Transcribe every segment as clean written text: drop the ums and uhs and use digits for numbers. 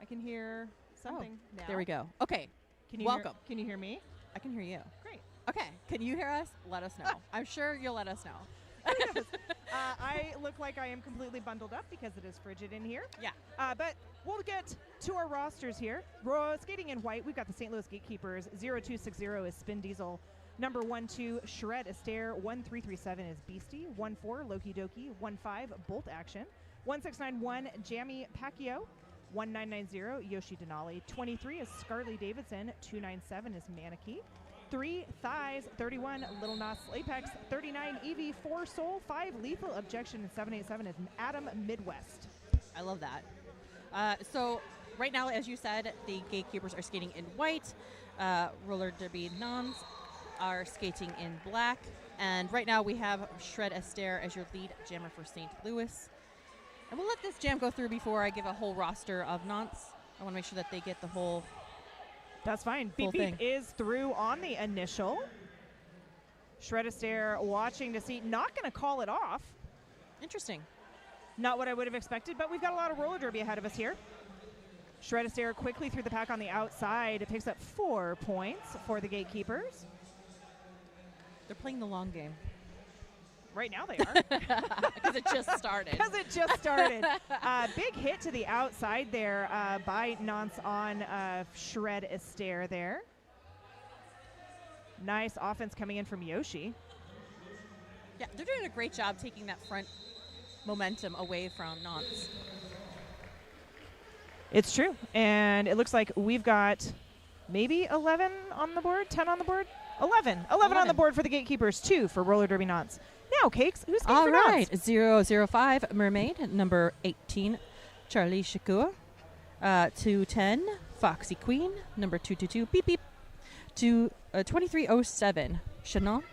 I can hear something now. There we go. Okay. Welcome. Can you hear me? I can hear you. Great. Okay. Can you hear us? Let us know. I'm sure you'll let us know. I look like I am completely bundled up because it is frigid in here. Yeah. But we'll get to our rosters here. Skating in white, we've got the St. Louis Gatekeepers. 0260 is Spin Diesel. Number 12, Shred Astaire. 1337 is Beastie. 14, Loki Doki. 15, Bolt Action. 1691, Jammy Pacquiao. 1990, Yoshi Denali. 23 is Scarly Davidson. 297 is Manaki. 3, Thighs. 31, Little Nas Apex. 39, Evie. 4, Soul. 5, Lethal Objection. And 787 is Adam Midwest. I love that. So right now, as you said, the Gatekeepers are skating in white. Roller Derby Nantes are skating in black. And right now we have Shred Astaire as your lead jammer for St. Louis. And we'll let this jam go through before I give a whole roster of Nantes. I want to make sure that they get the whole That's fine. Beep Beep is through on the initial. Shred Astaire watching to see. Not going to call it off. Interesting. Not what I would have expected, but we've got a lot of roller derby ahead of us here. Shred Astaire quickly through the pack on the outside. It picks up 4 points for the Gatekeepers. They're playing the long game. Right now they are. Because it just started. Big hit to the outside there by Nantes on Shred Astaire there. Nice offense coming in from Yoshi. Yeah, they're doing a great job taking that front momentum away from Nantes. It's true. And it looks like we've got maybe 11 on the board, 10 on the board. 11 on the board for the Gatekeepers, 2 for Roller Derby Nantes. Now, Cakes, who's skating for Nantes? All right, 005 Mermaid, number 18, Charlie Shakua. 210 Foxy Queen, number 222, Beep Beep. 2307 Shannon,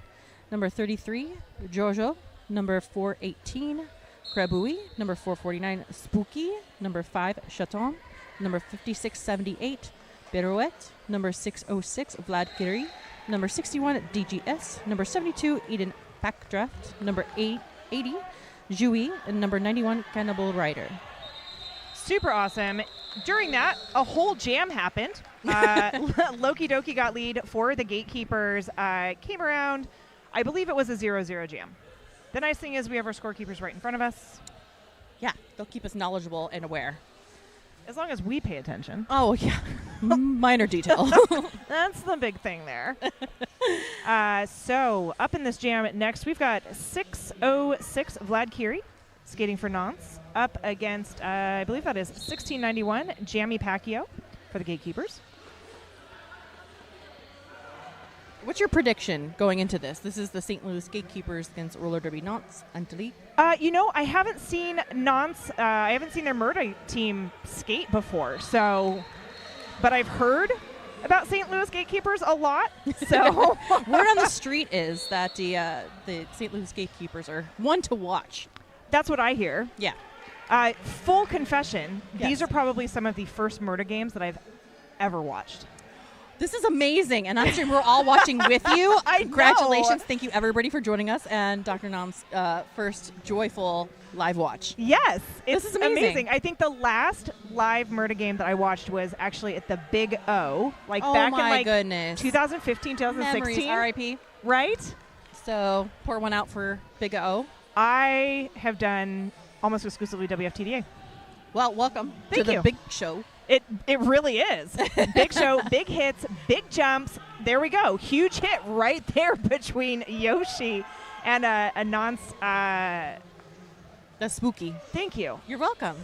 number 33, Jojo, number 418, Krabui, number 449, Spooky, number 5, Chaton, number 5678, Berouette, number 606, Vlad Kiri, number 61, DGS, number 72, Eden Backdraft, number 80, Jui, and number 91, Cannibal Rider. Super awesome. During that, a whole jam happened. Loki Doki got lead for the Gatekeepers. Came around, I believe it was a 0-0 jam. The nice thing is we have our scorekeepers right in front of us. Yeah, they'll keep us knowledgeable and aware. As long as we pay attention. Oh, yeah. Minor detail. That's the big thing there. So up in this jam next, we've got 606 Vlad Kiri skating for Nantes. Up against, I believe that is 1691 Jammy Pacquiao for the Gatekeepers. What's your prediction going into this? This is the St. Louis Gatekeepers against Roller Derby Nantes. Atlantique. I haven't seen Nantes. I haven't seen their MRDA team skate before. So, but I've heard about St. Louis Gatekeepers a lot. So, word on the street is that the St. Louis Gatekeepers are one to watch. That's what I hear. Yeah. Full confession. Yes. These are probably some of the first MRDA games that I've ever watched. This is amazing, and I'm sure we're all watching with you. Congratulations. Know. Thank you, everybody, for joining us, and Dr. Nam's first joyful live watch. Yes. This is amazing. I think the last live MRDA game that I watched was actually at the Big O, back in goodness. 2015, 2016. Memories, R.I.P. Right? So pour one out for Big O. I have done almost exclusively WFTDA. Well, welcome to the big show. It really is. Big show, big hits, big jumps. There we go. Huge hit right there between Yoshi and a Nantes. That's spooky. Thank you. You're welcome.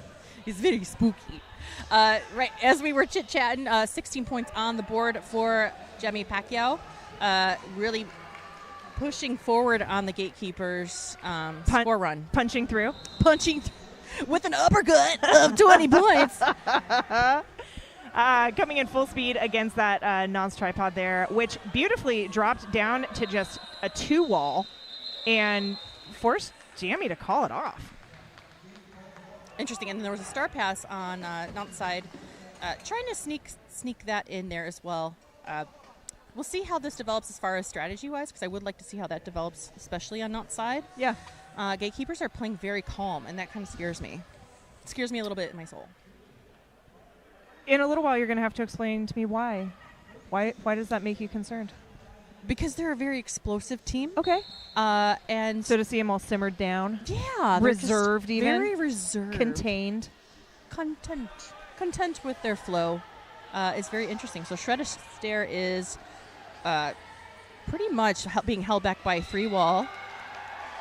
He's very spooky. Right, as we were chit-chatting, 16 points on the board for Jammy Pacquiao. Really pushing forward on the Gatekeepers score run. Punching through. With an uppercut of 20 points. Coming in full speed against that Nantes tripod there, which beautifully dropped down to just a 2-wall and forced Jammy to call it off. Interesting. And then there was a star pass on Nantes' side, trying to sneak that in there as well. We'll see how this develops as far as strategy-wise, because I would like to see how that develops, especially on Nantes' side. Yeah. Gatekeepers are playing very calm, and that kind of scares me. It scares me a little bit in my soul. In a little while, you're going to have to explain to me why. Why does that make you concerned? Because they're a very explosive team. Okay. And so to see them all simmered down. Yeah. Reserved even. Very reserved. Contained. Content with their flow is very interesting. So Shred Astaire is pretty much being held back by a free wall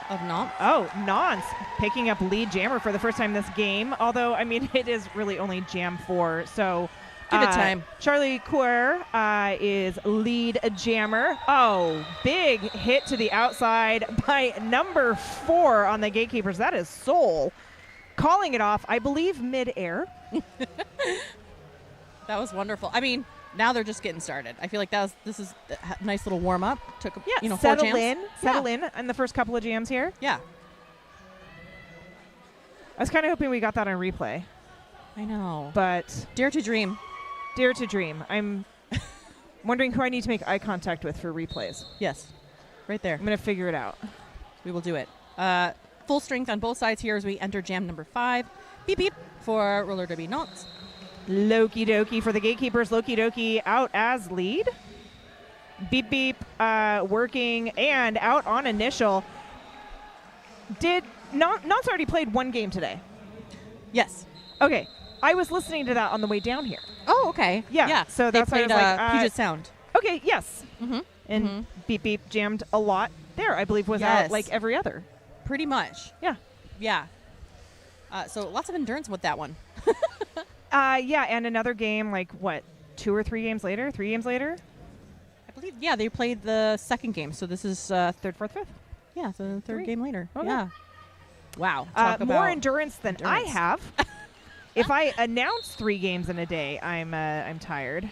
of Nantes. Oh, Nantes picking up lead jammer for the first time this game. Although, I mean, it is really only jam 4. So give it time. Charlie Coeur is lead jammer. Oh, big hit to the outside by number 4 on the Gatekeepers. That is Soul calling it off, I believe, mid-air. That was wonderful. I mean, now they're just getting started. I feel like this is a nice little warm up. Took 4 jams. Settle in the first couple of jams here. Yeah. I was kind of hoping we got that on replay. I know. But Dare to Dream. Dare to Dream. I'm wondering who I need to make eye contact with for replays. Yes. Right there. I'm going to figure it out. We will do it. Full strength on both sides here as we enter jam number 5. Beep beep for Roller Derby Nantes. Loki Doki for the Gatekeepers. Loki Doki out as lead. Beep beep working and out on initial. Did Nantes already played 1 game today? Yes. Okay. I was listening to that on the way down here. Oh, okay. Yeah. So they that's why I played was like, Puget Sound. Okay. Yes. Mm-hmm. And Beep Beep jammed a lot there. I believe was out like every other. Pretty much. Yeah. Yeah. So lots of endurance with that one. Yeah, and another game, like, what, 2 or 3 games later? 3 games later? I believe, yeah, they played the second game. So this is 3rd, 4th, 5th? Yeah, so the 3rd game later. Okay. Yeah. Wow. More endurance than I have. If I announce 3 games in a day, I'm tired.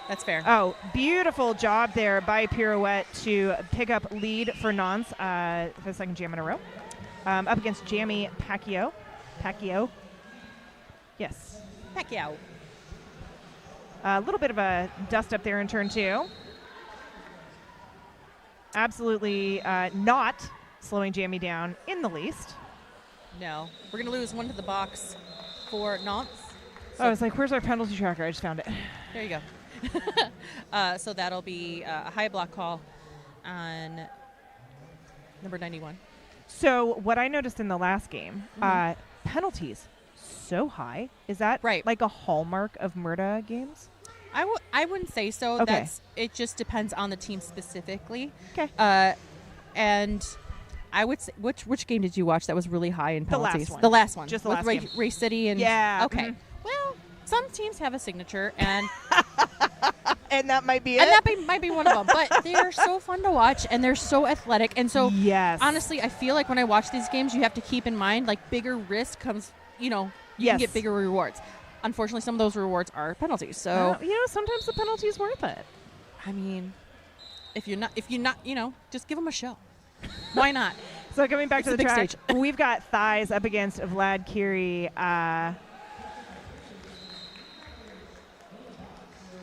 That's fair. Oh, beautiful job there by Pirouette to pick up lead for Nantes for the second jam in a row. Up against Jamie Pacquiao. Yes. Pacquiao. A little bit of a dust up there in turn 2. Absolutely not slowing Jamie down in the least. No. We're going to lose 1 to the box for Nantes. So I was like, where's our penalty tracker? I just found it. There you go. So that'll be a high block call on number 91. So what I noticed in the last game, penalties so high. Is that like a hallmark of MRDA games? I wouldn't say so. Okay. It just depends on the team specifically. Okay. And I would say, which game did you watch that was really high in penalties? The last one. Just the last game. Race City and yeah. Okay. Well, some teams have a signature and and that might be it. And that might be one of them. But they are so fun to watch and they're so athletic. And so honestly, I feel like when I watch these games, you have to keep in mind like bigger risk comes, you can get bigger rewards. Unfortunately, some of those rewards are penalties. So sometimes the penalty is worth it. I mean, if you're not, just give them a show. Why not? So coming back to the track, stage. We've got Thighs up against Vlad Curie.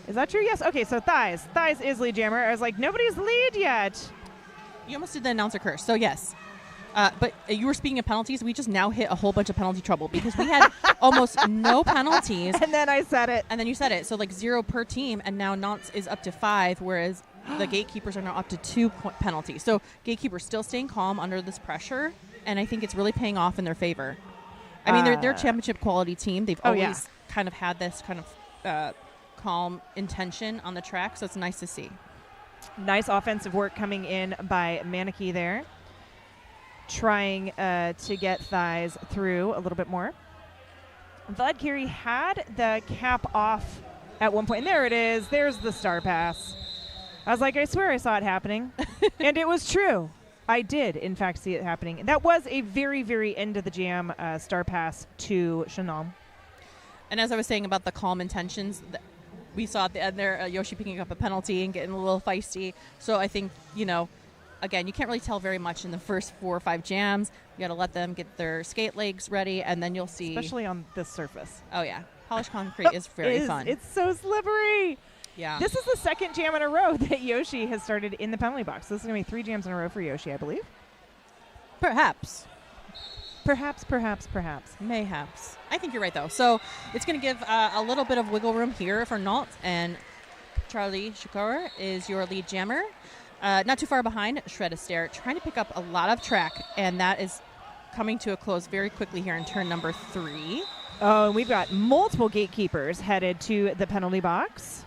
Is that true? Yes. Okay, so Thighs. Thighs is lead jammer. I was like, nobody's lead yet. You almost did the announcer curse. So yes. But you were speaking of penalties. We just now hit a whole bunch of penalty trouble because we had almost no penalties. And then I said it. And then you said it. So like 0 per team. And now Nantes is up to 5, whereas the Gatekeepers are now up to 2 penalties. So Gatekeepers still staying calm under this pressure. And I think it's really paying off in their favor. I mean, they're a championship quality team. They've always kind of had this kind of calm intention on the track. So it's nice to see. Nice offensive work coming in by Maneki there. Trying to get Thighs through a little bit more. Vlad Curie had the cap off at one point. And there it is. There's the star pass. I was like, I swear I saw it happening. And it was true. I did, in fact, see it happening. That was a very, very end of the jam star pass to Chenon. And as I was saying about the calm intentions, we saw at the end there Yoshi picking up a penalty and getting a little feisty. So I think, again, you can't really tell very much in the first 4 or 5 jams. You got to let them get their skate legs ready, and then you'll see. Especially on this surface. Oh, yeah. Polished concrete is very fun. It's so slippery. Yeah. This is the second jam in a row that Yoshi has started in the penalty box. This is going to be 3 jams in a row for Yoshi, I believe. Perhaps. Perhaps. Mayhaps. I think you're right, though. So it's going to give a little bit of wiggle room here for Nantes, and Charlie Shakura is your lead jammer. Not too far behind, Shred Astaire, trying to pick up a lot of track, and that is coming to a close very quickly here in turn number 3. Oh, and we've got multiple gatekeepers headed to the penalty box.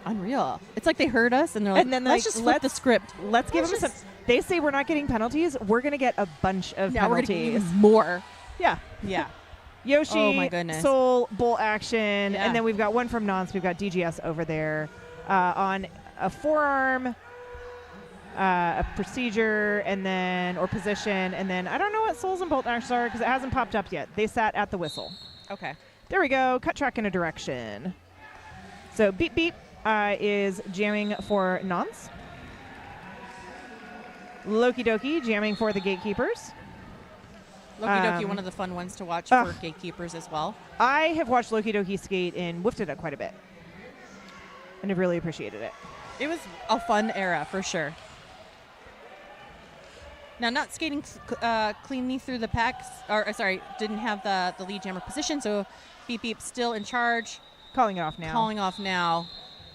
Unreal. It's like they heard us, and they're like, And then let's just flip the script. Let's give them some. They say we're not getting penalties. We're going to get a bunch of Now we're penalties. going to get even more. Yeah. Yeah. Yoshi, Oh my goodness. Soul, Bull Action, Yeah. and then we've got one from Nantes. We've got DGS over there on a forearm, a procedure, and then, or position, and then I don't know what Souls and Bolt Actions are because it hasn't popped up yet. They sat at the whistle. Okay. There we go. Cut track in a direction. So Beep Beep is jamming for Nantes. Loki Doki jamming for the Gatekeepers. Loki Doki, one of the fun ones to watch for Gatekeepers as well. I have watched Loki Doki skate and woofed it up quite a bit. And have really appreciated it. It was a fun era for sure. Now, not skating cleanly through the packs, or sorry, didn't have the lead jammer position, so Beep Beep still in charge. Calling it off now.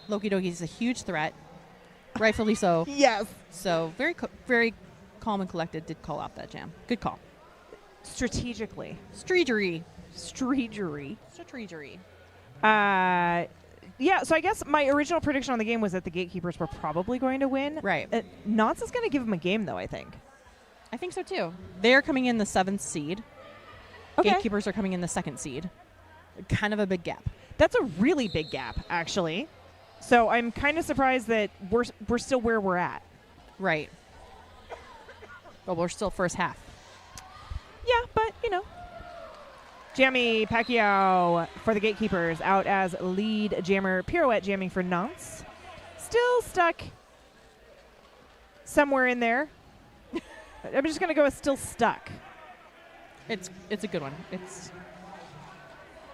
Loki Doki is a huge threat, rightfully so. Yes. So very calm and collected. Did call off that jam. Good call. Strategically. Streetery. Yeah, so I guess my original prediction on the game was that the Gatekeepers were probably going to win. Right. Nantes is going to give them a game, though, I think. I think so, too. They're coming in the 7th seed. Okay. Gatekeepers are coming in the 2nd seed. Kind of a big gap. That's a really big gap, actually. So I'm kind of surprised that we're still where we're at. Right. But we're still first half. Yeah, but, you know. Jammy Pacquiao for the Gatekeepers out as lead jammer. Pirouette jamming for Nantes. Still stuck somewhere in there. I'm just going to go with still stuck. It's a good one.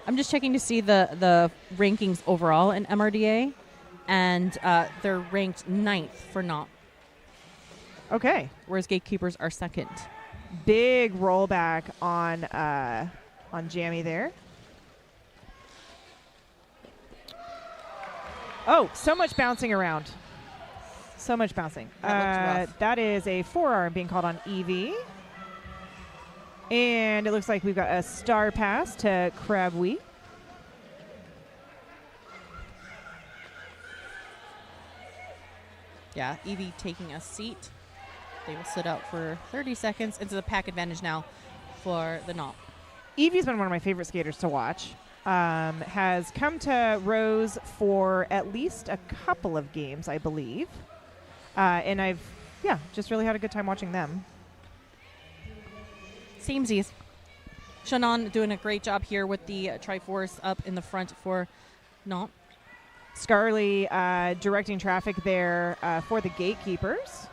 I'm just checking to see the rankings overall in MRDA, and they're ranked 9th for Nantes. Okay. Whereas Gatekeepers are 2nd. Big rollback on Jammy there. Oh, so much bouncing around. So much bouncing. That looks rough. That is a forearm being called on Evie. And it looks like we've got a star pass to Crabwee. Yeah, Evie taking a seat. They will sit out for 30 seconds. Into the pack advantage now for the Nantes. Evie's been one of my favorite skaters to watch. Has come to Rose for at least a couple of games, I believe. And I've, just really had a good time watching them. Samesies. Shannon doing a great job here with the Triforce up in the front for Nantes. Scarly directing traffic there for the Gatekeepers.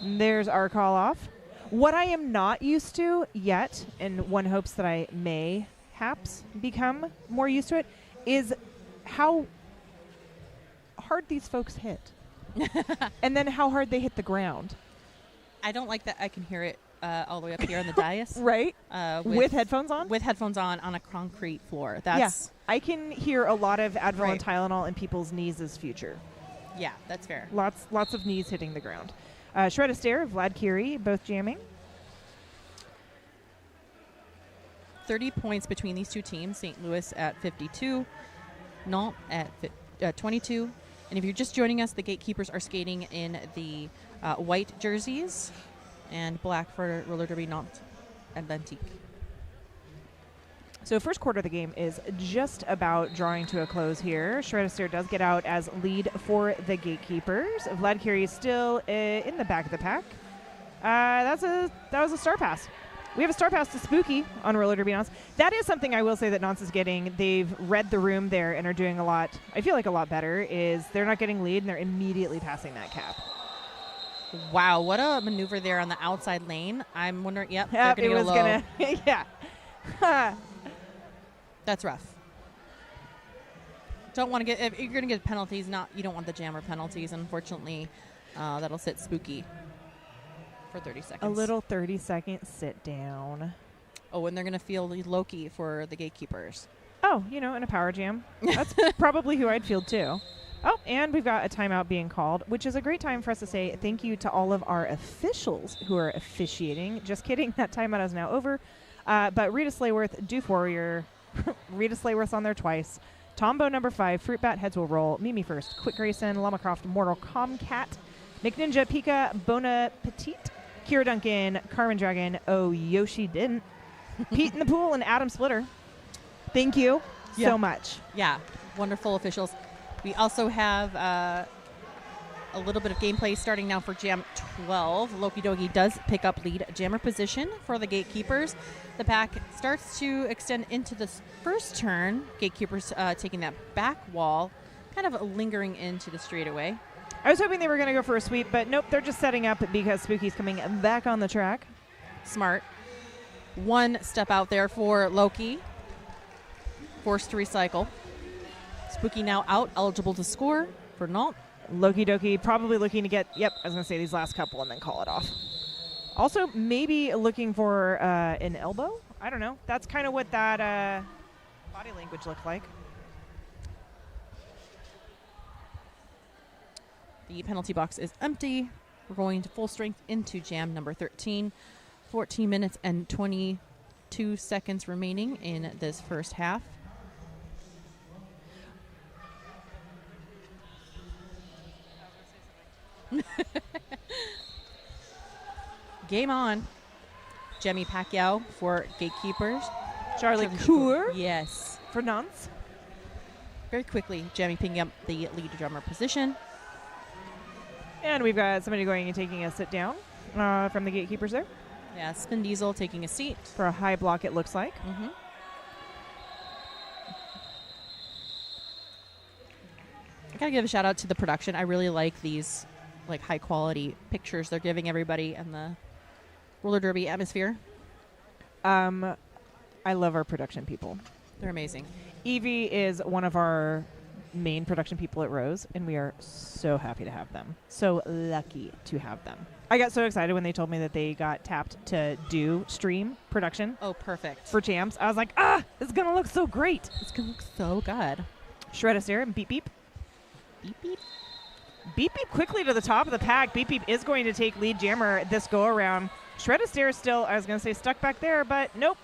There's our call off. What I am not used to yet, and one hopes that I may perhaps become more used to it, is how hard these folks hit. And then how hard they hit the ground. I don't like that I can hear it all the way up here on the dais. Right? With headphones on? With headphones on a concrete floor. Yes. I can hear a lot of Advil Right. and Tylenol in people's knees as future. Yeah, that's fair. Lots of knees hitting the ground. Shred Astaire, Vlad Curie, both jamming. 30 points between these two teams. St. Louis at 52, Nantes at 22. And if you're just joining us, the Gatekeepers are skating in the white jerseys and black for roller derby Nantes Atlantique. So first quarter of the game is just about drawing to a close here. Shred Astaire does get out as lead for the Gatekeepers. Vlad Curie is still in the back of the pack. That was a star pass. We have a star pass to Spooky on roller derby Nantes. That is something I will say that Nantes is getting. They've read the room there and are doing a lot. I feel like a lot better is they're not getting lead and they're immediately passing that cap. Wow, what a maneuver there on the outside lane. I'm wondering, Yep, they're going to get a low. Yeah. That's rough. Don't want to get, if you're going to get penalties, you don't want the jammer penalties. Unfortunately, that'll sit Spooky. for 30 seconds. A little 30-second sit down. Oh, and they're going to field Loki for the Gatekeepers. Oh, in a power jam. That's probably who I'd field too. Oh, and we've got a timeout being called, which is a great time for us to say thank you to all of our officials who are officiating. Just kidding. That timeout is now over. But Rita Slayworth, Doof Warrior, Rita Slayworth's on there twice. Tombo number 5, Fruit Bat Heads Will Roll, Mimi First, Quick Grayson, Llama Croft, Mortal Comcat, McNinja, Pika, Bona Petite, Kira Duncan, Carmen Dragon, Oh Yoshi Didn't, Pete in the Pool, and Adam Splitter. Thank you so much. Yeah, wonderful officials. We also have a little bit of gameplay starting now for Jam 12. Loki Dogi does pick up lead jammer position for the Gatekeepers. The pack starts to extend into the first turn. Gatekeepers taking that back wall, kind of lingering into the straightaway. I was hoping they were going to go for a sweep, but nope, they're just setting up because Spooky's coming back on the track. Smart. One step out there for Loki. Forced to recycle. Spooky now out, eligible to score for Nantes. Loki Doki probably looking to get, I was going to say these last couple and then call it off. Also, maybe looking for an elbow. I don't know. That's kind of what that body language looked like. The penalty box is empty. We're going to full strength into jam number 13. 14 minutes and 22 seconds remaining in this first half. Game on. Jemmy Pacquiao for Gatekeepers. Charlie Coeur Yes. for Nantes. Very quickly, Jemmy picking up the lead drummer position. And we've got somebody going and taking a sit down from the Gatekeepers there. Yeah, Spin Diesel taking a seat. For a high block, it looks like. Mm-hmm. I gotta give a shout out to the production. I really like these high quality pictures they're giving everybody and the roller derby atmosphere. I love our production people. They're amazing. Evie is one of our main production people at Rose, and we are so happy to have them. So lucky to have them. I got so excited when they told me that they got tapped to do stream production. Oh, perfect. For jams. I was like, it's going to look so great. It's going to look so good. Shred us there and beep beep. Beep beep. Beep beep quickly to the top of the pack. Beep beep is going to take lead jammer this go around. Shred us there still, I was going to say stuck back there, but nope.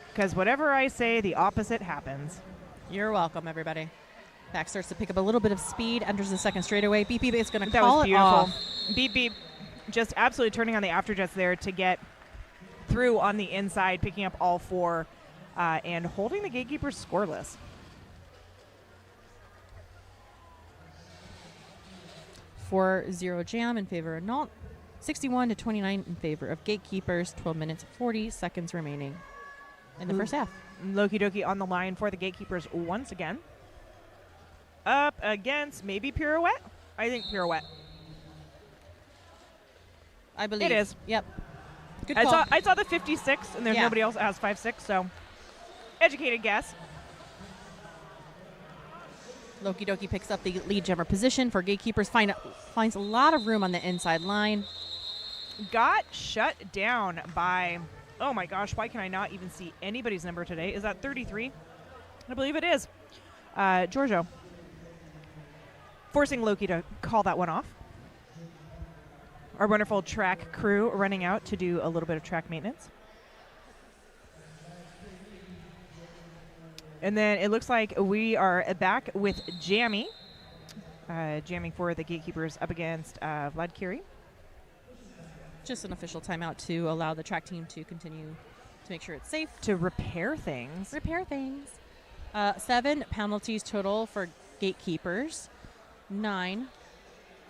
Because whatever I say, the opposite happens. You're welcome, everybody. Pack starts to pick up a little bit of speed, enters the second straightaway. Beep beep is going to call it off. Beep beep just absolutely turning on the afterjets there to get through on the inside, picking up all four and holding the Gatekeepers scoreless. 4-0 jam in favor of Nantes. 61-29 in favor of Gatekeepers. 12 minutes, 40 seconds remaining in the first half. Loki Doki on the line for the Gatekeepers once again. Up against maybe Pirouette? I think Pirouette. I believe. It is. Yep. Good call. I saw the 56, and there's nobody else that has 5-6, so educated guess. Loki Doki picks up the lead jammer position for Gatekeepers. Finds a lot of room on the inside line. Got shut down by, oh my gosh, why can I not even see anybody's number today? Is that 33? I believe it is. Giorgio. Forcing Loki to call that one off. Our wonderful track crew running out to do a little bit of track maintenance. And then it looks like we are back with Jammy. Jamming for the Gatekeepers up against Vlad Curie. Just an official timeout to allow the track team to continue to make sure it's safe. To repair things. 7 penalties total for Gatekeepers. 9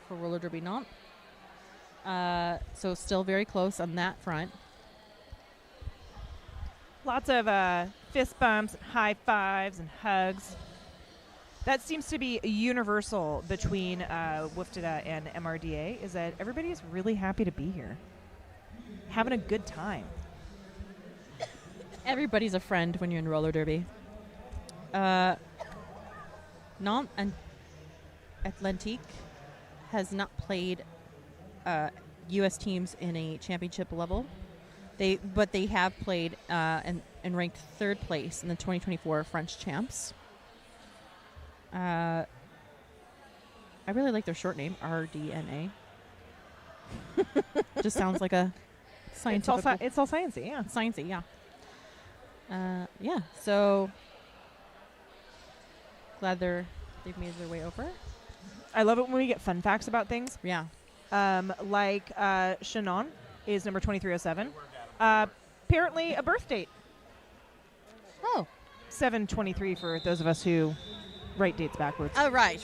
for roller derby Nantes. So still very close on that front. Lots of fist bumps, high fives, and hugs. That seems to be universal between WFDA and MRDA, is that everybody is really happy to be here. Having a good time. Everybody's a friend when you're in roller derby. Nantes and Atlantique has not played U.S. teams in a championship level. But they have played and ranked 3rd place in the 2024 French champs. I really like their short name, RDNA. Just sounds like a scientific. It's all sciencey, yeah. Sciencey, yeah. So glad they've made their way over. I love it when we get fun facts about things. Yeah. Like Shannon is number 2307. Apparently a birth date. Oh. 7/23 for those of us who write dates backwards. Oh, right.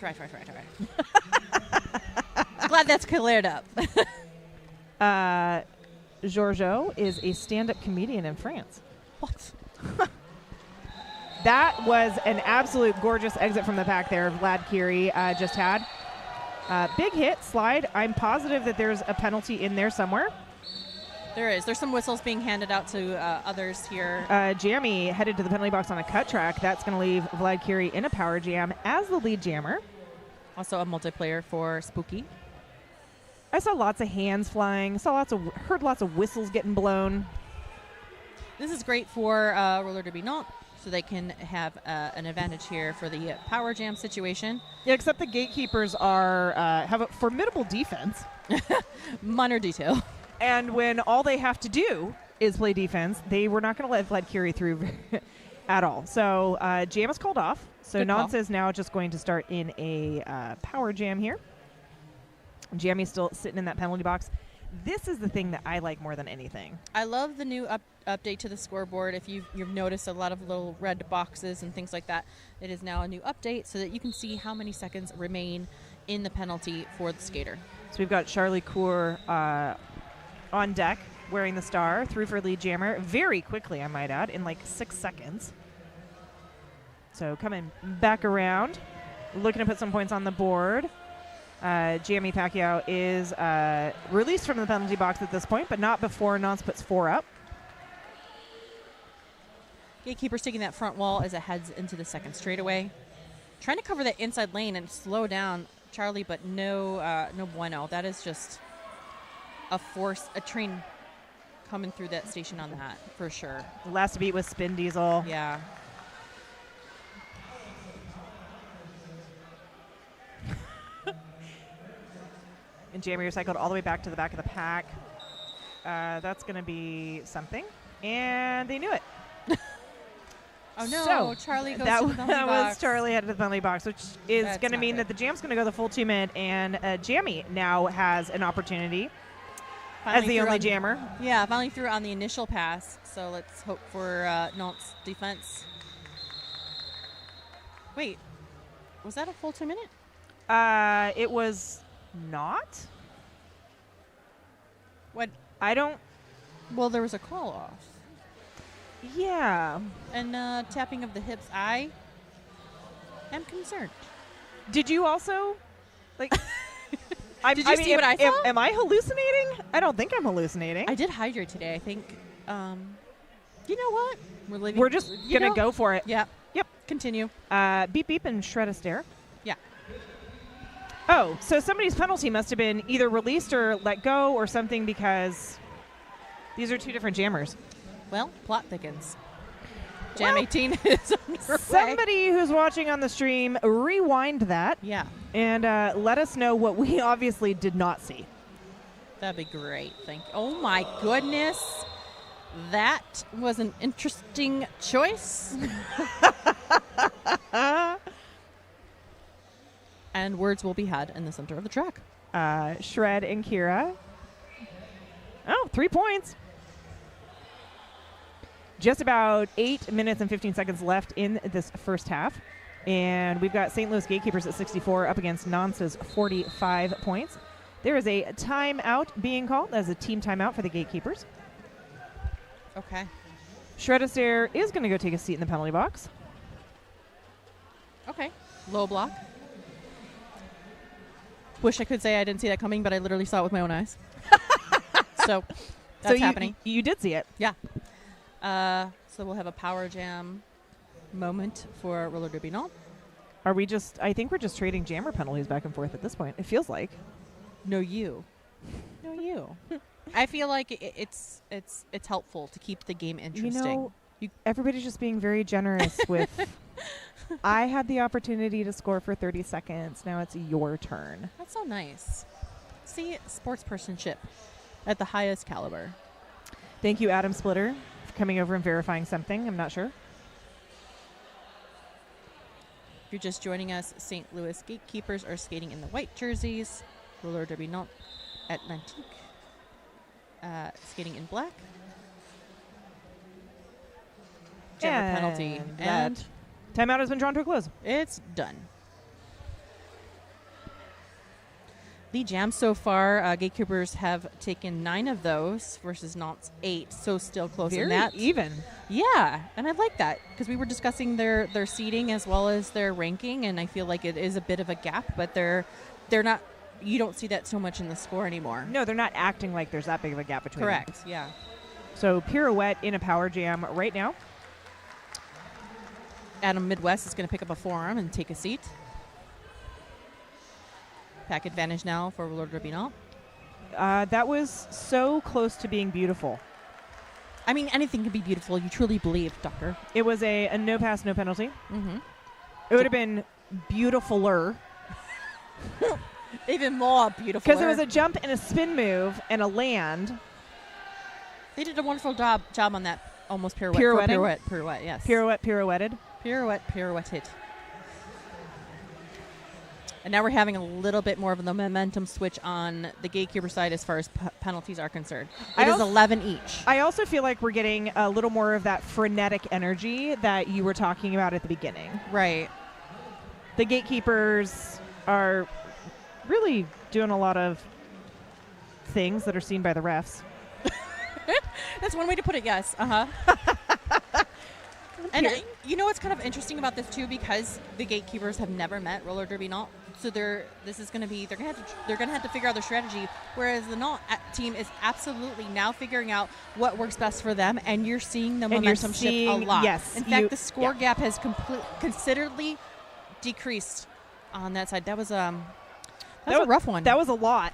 Glad that's cleared up. Giorgio is a stand-up comedian in France. What? That was an absolute gorgeous exit from the pack there Vlad Kiri just had. Big hit, slide. I'm positive that there's a penalty in there somewhere. There is. There's some whistles being handed out to others here. Jammy headed to the penalty box on a cut track. That's going to leave Vlad Kiri in a power jam as the lead jammer. Also a multiplayer for Spooky. I saw lots of hands flying. Heard lots of whistles getting blown. This is great for Roller Derby Nantes, so they can have an advantage here for the power jam situation. Yeah, except the Gatekeepers have a formidable defense. Minor detail. And when all they have to do is play defense, they were not going to let Vlad Kiri through at all. So jam is called off. So Nantes is now just going to start in a power jam here. Jammy's still sitting in that penalty box. This is the thing that I like more than anything. I love the new update to the scoreboard. If you've noticed a lot of little red boxes and things like that, it is now a new update so that you can see how many seconds remain in the penalty for the skater. So we've got Charlie Cour on deck wearing the star, through for lead jammer very quickly, I might add, in like 6 seconds. So coming back around, looking to put some points on the board. Jamie Pacquiao is released from the penalty box at this point, but not before Nantes puts 4 up. Gatekeepers taking that front wall as it heads into the second straightaway. Trying to cover that inside lane and slow down Charlie, but no bueno. That is just a train coming through that station on that, for sure. Last beat was Spin Diesel. Yeah. And Jamie recycled all the way back to the back of the pack. That's going to be something. And they knew it. Oh, no. So Charlie goes to the penalty box. That was Charlie headed to the penalty box, which is going to mean that the jam's going to go the full 2 minute. And Jamie now has an opportunity as the only jammer. Yeah, finally threw on the initial pass. So let's hope for Nantes' defense. Wait. Was that a full 2 minute? It was not. What? I don't. Well, there was a call off. Yeah. And tapping of the hips. I am concerned. Did you also, like? Did you see what I saw? Am I hallucinating? I don't think I'm hallucinating. I did hydrate today. I think. You know what? We're just gonna go for it. Yeah. Yep. Continue. Beep beep and shred a stare. Yeah. Oh, so somebody's penalty must have been either released or let go or something, because these are 2 different jammers. Well, plot thickens. Jam 18 is underway. Somebody who's watching on the stream, rewind that. Yeah. And let us know what we obviously did not see. That'd be great. Thank you. Oh, my goodness. That was an interesting choice. And words will be had in the center of the track. Shred and Kira. Oh, 3 points. Just about 8 minutes and 15 seconds left in this first half. And we've got St. Louis Gatekeepers at 64 up against Nantes' 45 points. There is a timeout being called as a team timeout for the Gatekeepers. Okay. Shred Astaire is going to go take a seat in the penalty box. Okay. Low block. Wish I could say I didn't see that coming, but I literally saw it with my own eyes. So that's happening. You did see it. Yeah. So we'll have a power jam moment for Roller Derby Nantes. I think we're just trading jammer penalties back and forth at this point. It feels like. No, you. you. I feel like it's helpful to keep the game interesting. Everybody's just being very generous with. I had the opportunity to score for 30 seconds. Now it's your turn. That's so nice. See, sportspersonship at the highest caliber. Thank you, Adam Splitter, for coming over and verifying something. I'm not sure. If you're just joining us, St. Louis Gatekeepers are skating in the white jerseys. Roller derby Nantes, Atlantique skating in black. Jammer penalty. And timeout has been drawn to a close. It's done. The jams so far, Gatekeepers have taken 9 of those versus Nantes 8, so still close in that. Even. Yeah, and I like that because we were discussing their seeding as well as their ranking, and I feel like it is a bit of a gap, but they're not. You don't see that so much in the score anymore. No, they're not acting like there's that big of a gap between them. Correct. Yeah. So Pirouette in a power jam right now. Adam Midwest is going to pick up a forearm and take a seat. Pack advantage now for Roller derby Nantes. That was so close to being beautiful. I mean, anything can be beautiful. You truly believe, Doctor. It was a no pass, no penalty. Mm-hmm. It would have been beautifuler. Even more beautiful. Because there was a jump and a spin move and a land. They did a wonderful job on that almost pirouette. Pirouette, yes. Pirouetted. Pirouetted. And now we're having a little bit more of the momentum switch on the Gatekeeper side as far as penalties are concerned. It is 11 each. I also feel like we're getting a little more of that frenetic energy that you were talking about at the beginning. Right. The Gatekeepers are really doing a lot of things that are seen by the refs. That's one way to put it, yes. Uh-huh. And you know what's kind of interesting about this too, because the Gatekeepers have never met Roller derby Nantes, so they're gonna have to figure out their strategy. Whereas the Nantes team is absolutely now figuring out what works best for them, and you're seeing the momentum shift a lot. Yes, in fact, the score gap has considerably decreased on that side. That was a rough one. That was a lot.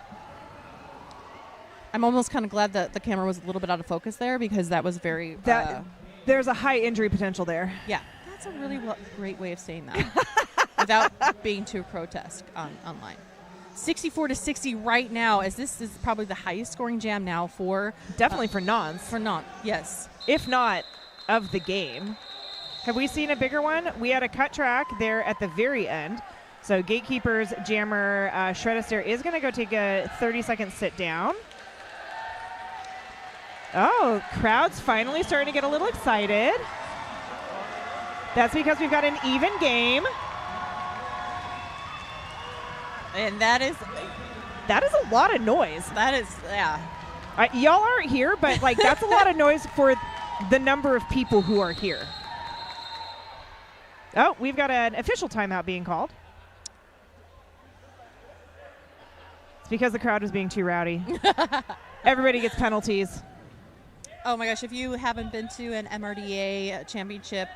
I'm almost kind of glad that the camera was a little bit out of focus there, because that was very. There's a high injury potential there. Yeah, that's a really great way of saying that without being too grotesque online. 64-60 right now, as this is probably the highest scoring jam now for... Definitely for Nantes. For Nantes, yes. If not of the game. Have we seen a bigger one? We had a cut track there at the very end. So Gatekeepers jammer Shred Astaire is going to go take a 30-second sit down. Oh, crowd's finally starting to get a little excited. That's because we've got an even game. And that is a lot of noise. That is, yeah. Y'all aren't here, but like that's a lot of noise for the number of people who are here. Oh, we've got an official timeout being called. It's because the crowd was being too rowdy. Everybody gets penalties. Oh my gosh, if you haven't been to an MRDA championship,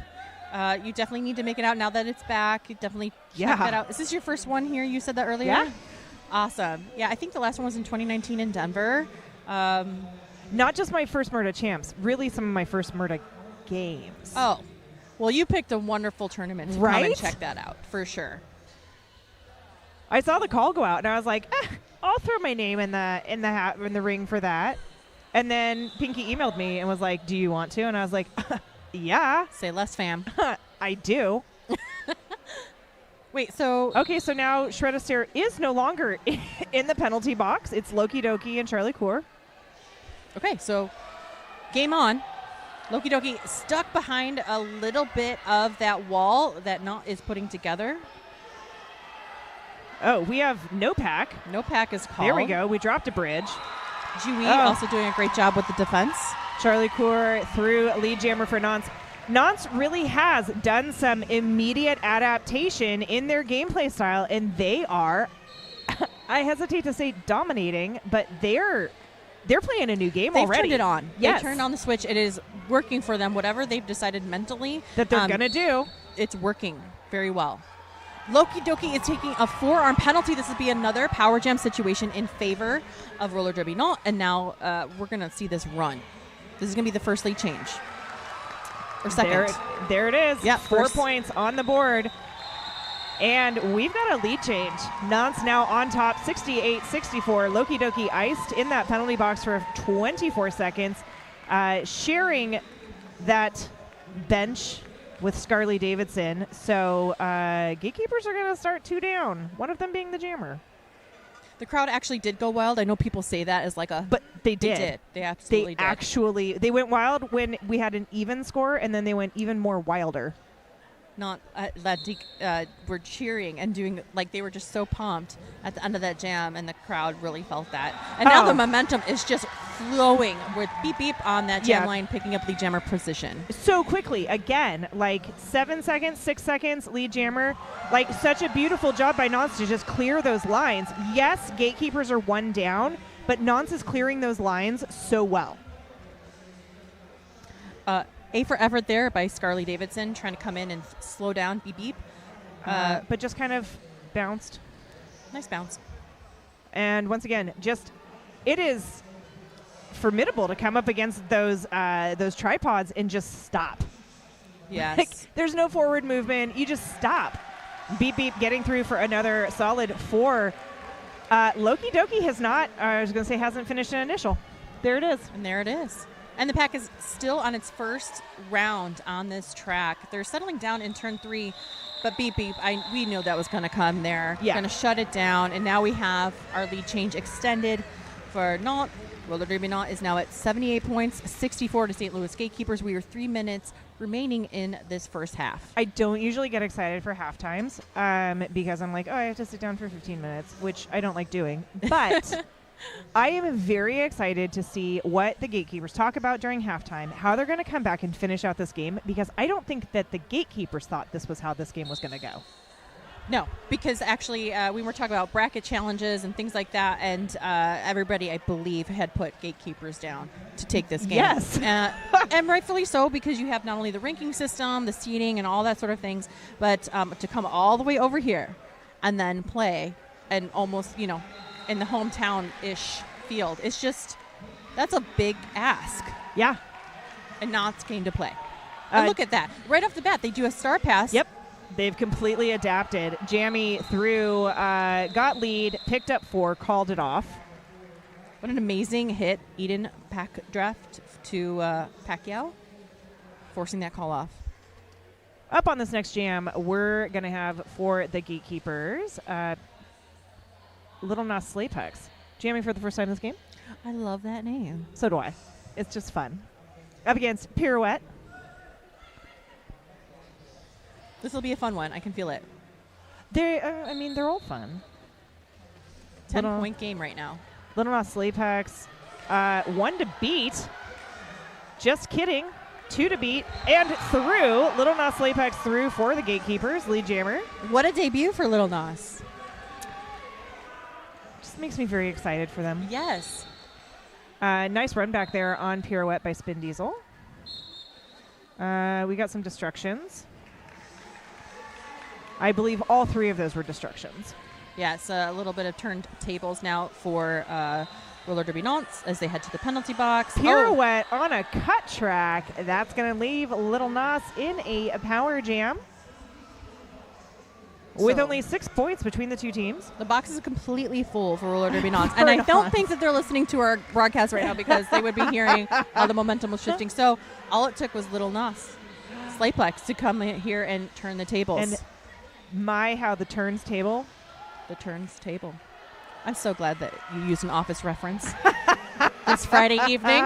you definitely need to make it out now that it's back. You definitely check that out. Is this your first one here? You said that earlier? Yeah. Awesome. Yeah, I think the last one was in 2019 in Denver. Not just my first MRDA champs, really some of my first MRDA games. Oh, well, you picked a wonderful tournament to come and check that out, for sure. I saw the call go out, and I was like, I'll throw my name in the ring for that. And then Pinky emailed me and was like, do you want to? And I was like, yeah. Say less, fam. I do. Wait, so... Okay, so now Shred Astaire is no longer in the penalty box. It's Loki Doki and Charlie Coeur. Okay, so game on. Loki Doki stuck behind a little bit of that wall that Nantes is putting together. Oh, we have no pack. No pack is called. There we go. We dropped a bridge. Jouy also doing a great job with the defense. Charlie Coeur through lead jammer for Nantes. Nantes really has done some immediate adaptation in their gameplay style, and they are, I hesitate to say dominating, but they're playing a new game already. They've turned it on. Yes. They turned on the switch. It is working for them. Whatever they've decided mentally that they're going to do. It's working very well. Loki Doki is taking a forearm penalty. This would be another power jam situation in favor of Roller Derby Nantes. And now we're going to see this run. This is going to be the first lead change. Or second. There it is. Yeah, 4 points on the board. And we've got a lead change. Nantes now on top, 68-64. Loki Doki iced in that penalty box for 24 seconds. Sharing that bench with Scarly Davidson. So Gatekeepers are going to start 2 down, one of them being the jammer. The crowd actually did go wild. I know people say that as like a... But they did. They did. They absolutely did. They went wild when we had an even score, and then they went even more wilder. Not Atlantique were cheering and doing, like, they were just so pumped at the end of that jam, and the crowd really felt that. And now the momentum is just flowing with beep beep on that jam line, picking up lead jammer position. So quickly, again, like 7 seconds, 6 seconds, lead jammer. Like, such a beautiful job by Nantes to just clear those lines. Yes, Gatekeepers are 1 down, but Nantes is clearing those lines so well. A for effort there by Scarly Davidson, trying to come in and slow down, beep beep. But just kind of bounced. Nice bounce. And once again, it is formidable to come up against those tripods and just stop. Yes. Like, there's no forward movement. You just stop. Beep beep getting through for another solid 4. Loki Doki hasn't finished an initial. There it is. And there it is. And the pack is still on its first round on this track. They're settling down in turn 3, but beep beep, we knew that was going to come there. Yeah. Going to shut it down, and now we have our lead change extended for Nantes. Roller Derby Nantes is now at 78 points, 64 to St. Louis Gatekeepers. We are 3 minutes remaining in this first half. I don't usually get excited for half times because I'm like, oh, I have to sit down for 15 minutes, which I don't like doing. But I am very excited to see what the Gatekeepers talk about during halftime, how they're going to come back and finish out this game, because I don't think that the Gatekeepers thought this was how this game was going to go. No, because actually we were talking about bracket challenges and things like that, and everybody, I believe, had put Gatekeepers down to take this game. Yes. And rightfully so, because you have not only the ranking system, the seeding, and all that sort of things, but to come all the way over here and then play and almost, in the hometown-ish field. It's just, that's a big ask. Yeah. And Nantes came to play. And look at that. Right off the bat, they do a star pass. Yep. They've completely adapted. Jamie threw, got lead, picked up 4, called it off. What an amazing hit. Eden pack draft to Pacquiao, forcing that call off. Up on this next jam, we're going to have for the Gatekeepers, Little Nas Slaypex. Jamming for the first time in this game. I love that name. So do I. It's just fun. Up against Pirouette. This will be a fun one. I can feel it. They're all fun. 10-point game right now. Little Nas Slaypex. 1 to beat. Just kidding. 2 to beat. And through. Little Nas Slaypex through for the Gatekeepers. Lead jammer. What a debut for Little Nas. Makes me very excited for them. Yes. Nice run back there on Pirouette by Spin Diesel. We got some destructions. I believe all 3 of those were destructions. Yes, a little bit of turned tables now for Roller Derby Nantes as they head to the penalty box. Pirouette on a cut track. That's going to leave Little Nas in a power jam. With only 6 points between the 2 teams. The box is completely full for Roller Derby Nantes. And I don't think that they're listening to our broadcast right now because they would be hearing how the momentum was shifting. So all it took was Little Nas Slayplex to come in here and turn the tables. And how the turns table. The turns table. I'm so glad that you used an Office reference this Friday evening.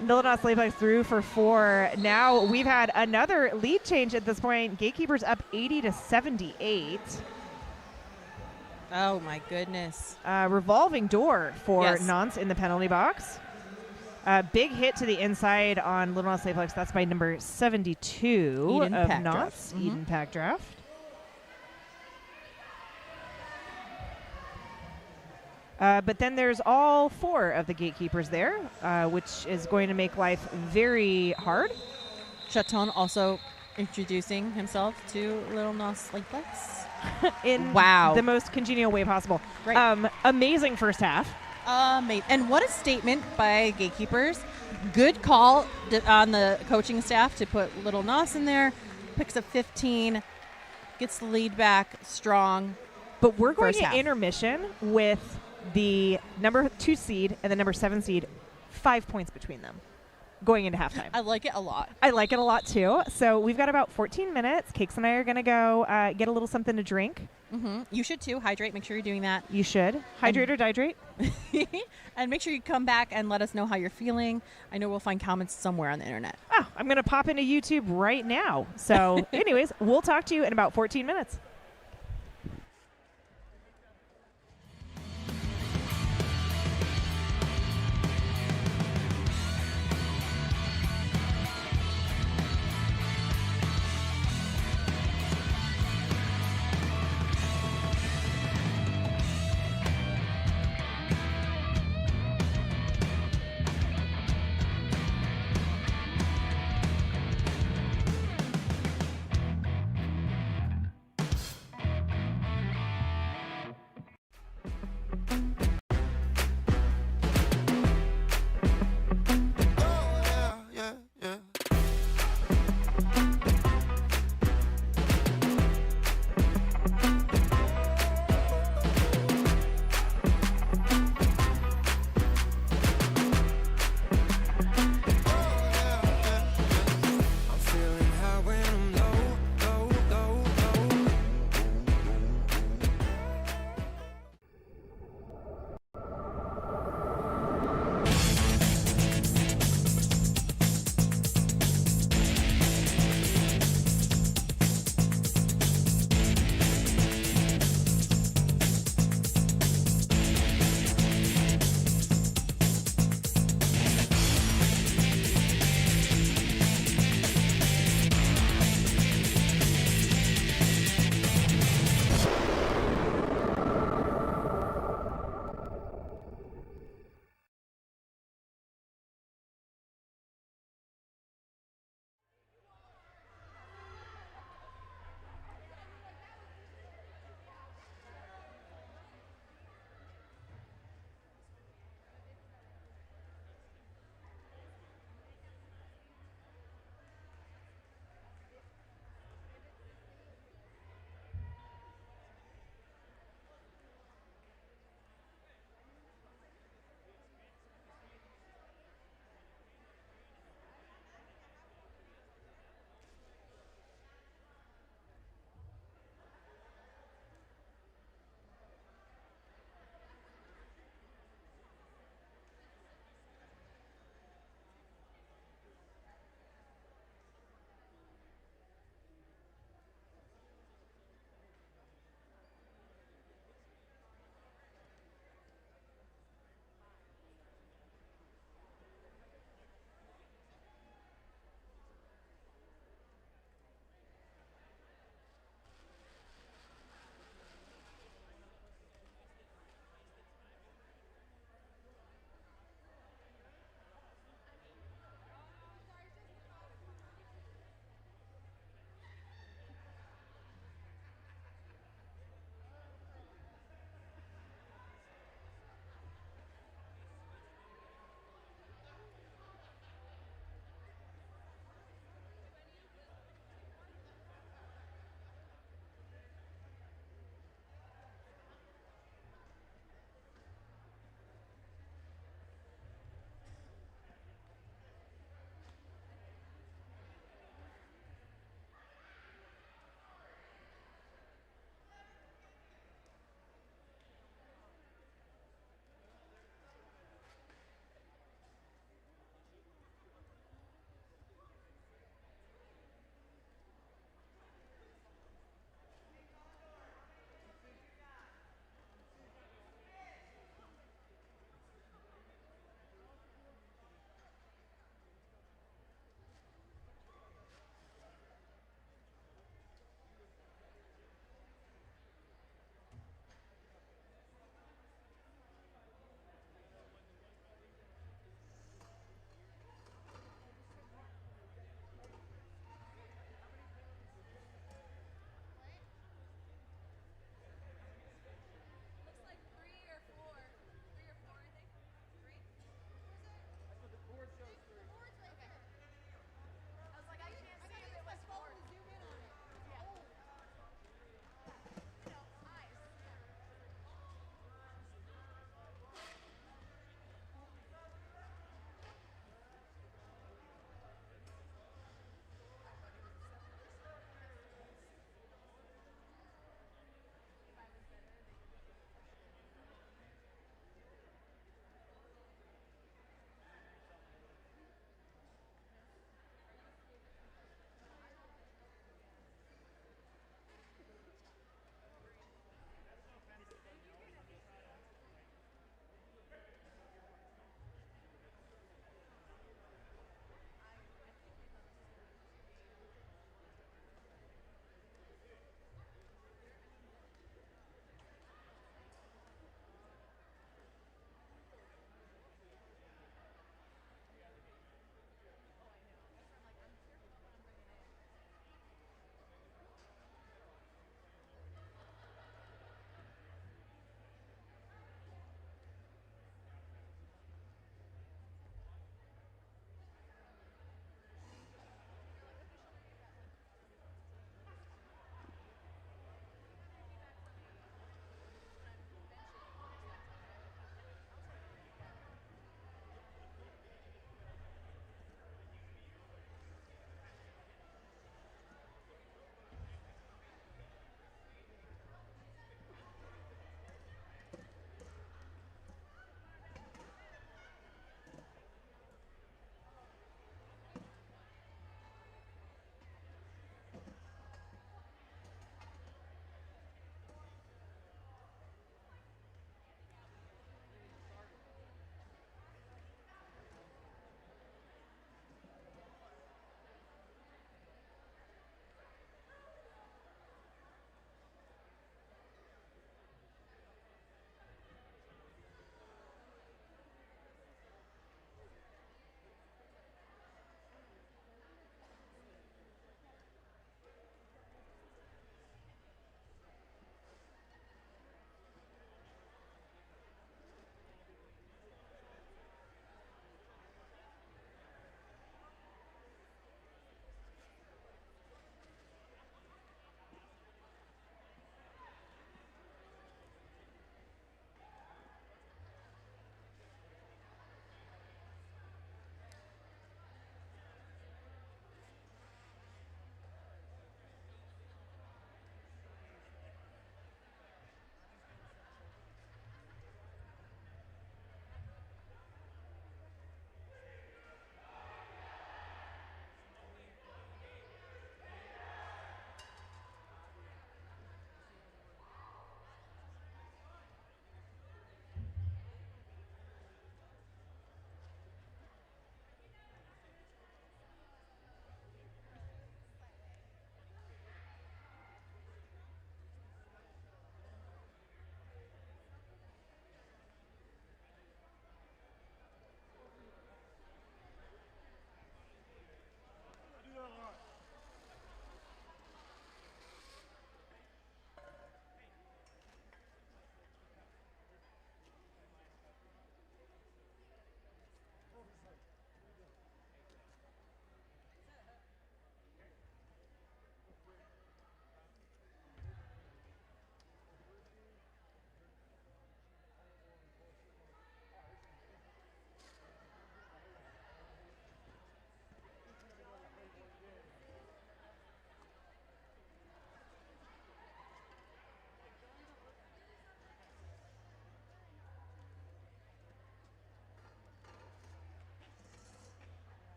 Little Nas Slaypex through for 4. Now we've had another lead change at this point. Gatekeepers up 80-78. Oh my goodness. Revolving door for Nantes in the penalty box. Big hit to the inside on Little Nas Slaypex. That's by number 72 Eden of Pack Nantes. Draft. Eden Pack Draft. But then there's all 4 of the Gatekeepers there, which is going to make life very hard. Chaton also introducing himself to Little Nos Lankelets. In Wow. the most congenial way possible. Right. Amazing first half. And what a statement by Gatekeepers. Good call on the coaching staff to put Little Nos in there. Picks up 15, gets the lead back strong. But we're going First to half. intermission with the number 2 seed and the number 7 seed, 5 points between them going into halftime. I like it a lot. I like it a lot too. So we've got about 14 minutes. Cakes and I are going to go get a little something to drink. Mm-hmm. You should too. Hydrate. Make sure you're doing that. You should. Hydrate or dihydrate. And make sure you come back and let us know how you're feeling. I know we'll find comments somewhere on the internet. Oh, I'm going to pop into YouTube right now. So anyways, we'll talk to you in about 14 minutes.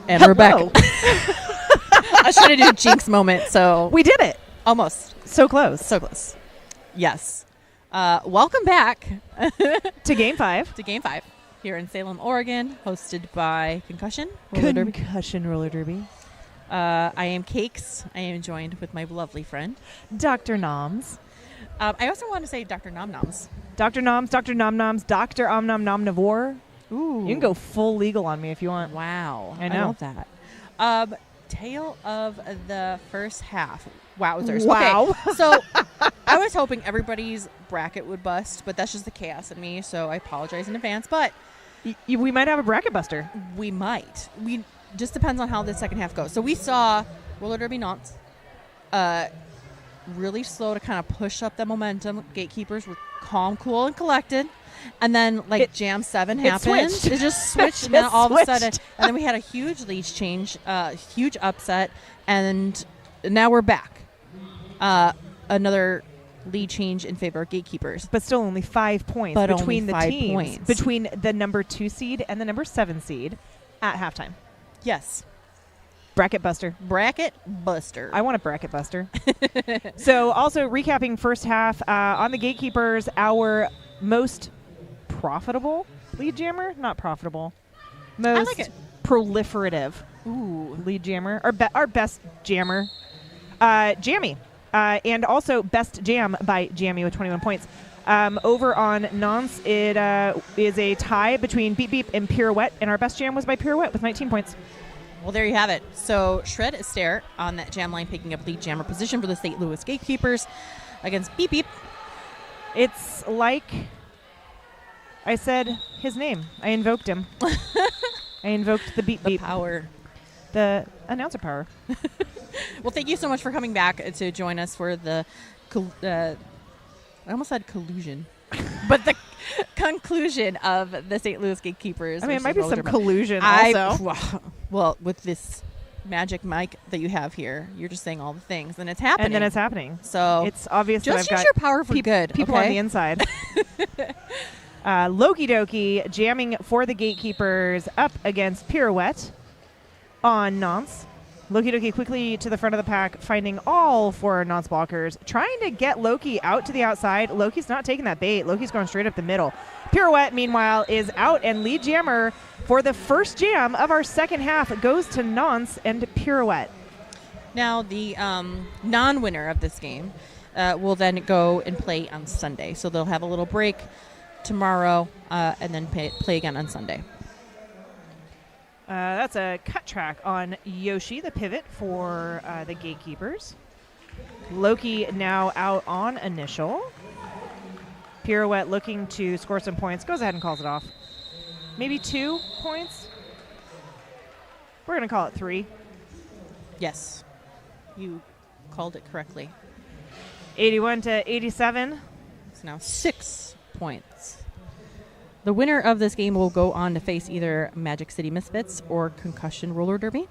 And we're back. Hello. I was trying to do a jinx moment, so We did it. almost. So close. So close. Yes. Welcome back To Game 5. to Game 5 here in Salem, Oregon, hosted by Concussion Roller Derby. Concussion roller derby. I am Cakes. I am joined with my lovely friend. Dr. Noms. I also want to say Dr. Nom Noms. Dr. Noms, Dr. Nom Noms, Dr. Nom Nomnivore. Ooh. You can go full legal on me if you want. Wow. I know. love that. Tale of the first half. Wowzers. Wow. Okay, so I was hoping everybody's bracket would bust, but that's just the chaos in me, so I apologize in advance. But We might have a bracket buster. we might. We just depends on how the second half goes. So we saw Roller Derby Nantes really slow to kind of push up the momentum. Gatekeepers were calm, cool, and collected. And then, Jam 7 happened. switched. It just switched, and then all of a sudden, and then we had a huge lead change, huge upset, and now we're back. Another lead change in favor of Gatekeepers. But still only 5 points But between only the 5 teams. points. Between the number 2 seed and the number 7 seed at halftime. Yes. Bracket buster. Bracket buster. I want a bracket buster. So also recapping first half on the Gatekeepers, our most profitable lead jammer, not profitable, most like it. proliferative Ooh. lead jammer, our best jammer, Jammy, and also best jam by Jammy with 21 points. Over on Nantes, it is a tie between Beep Beep and Pirouette, and our best jam was by Pirouette with 19 points. Well, there you have it. So Shred Astaire on that jam line picking up lead jammer position for the St. Louis Gatekeepers against Beep Beep. It's like I said his name. I invoked him. I invoked the Beep The Beep, power. the announcer power. Well, thank you so much for coming back to join us for the, I almost said collusion, but the conclusion of the St. Louis Gatekeepers. I mean, it versus might be Roller some Derby. collusion also. Well, with this magic mic that you have here, you're just saying all the things, and it's happening. And then it's happening. So It's obvious that I've just use got your power for good. people okay? on the inside. Loki Doki jamming for the Gatekeepers up against Pirouette on Nantes. Loki Doki quickly to the front of the pack, finding all 4 Nantes blockers, trying to get Loki out to the outside. Loki's not taking that bait. Loki's going straight up the middle. Pirouette, meanwhile, is out, and lead jammer for the first jam of our second half goes to Nantes and Pirouette. Now, the non-winner of this game will then go and play on Sunday. So they'll have a little break tomorrow and then play again on Sunday. That's a cut track on Yoshi, the pivot for the Gatekeepers. Loki now out on initial. Pirouette looking to score some points. Goes ahead and calls it off. Maybe 2 points. We're going to call it 3. Yes, you called it correctly. 81 to 87. It's now 6 points. The winner of this game will go on to face either Magic City Misfits or Concussion Roller Derby,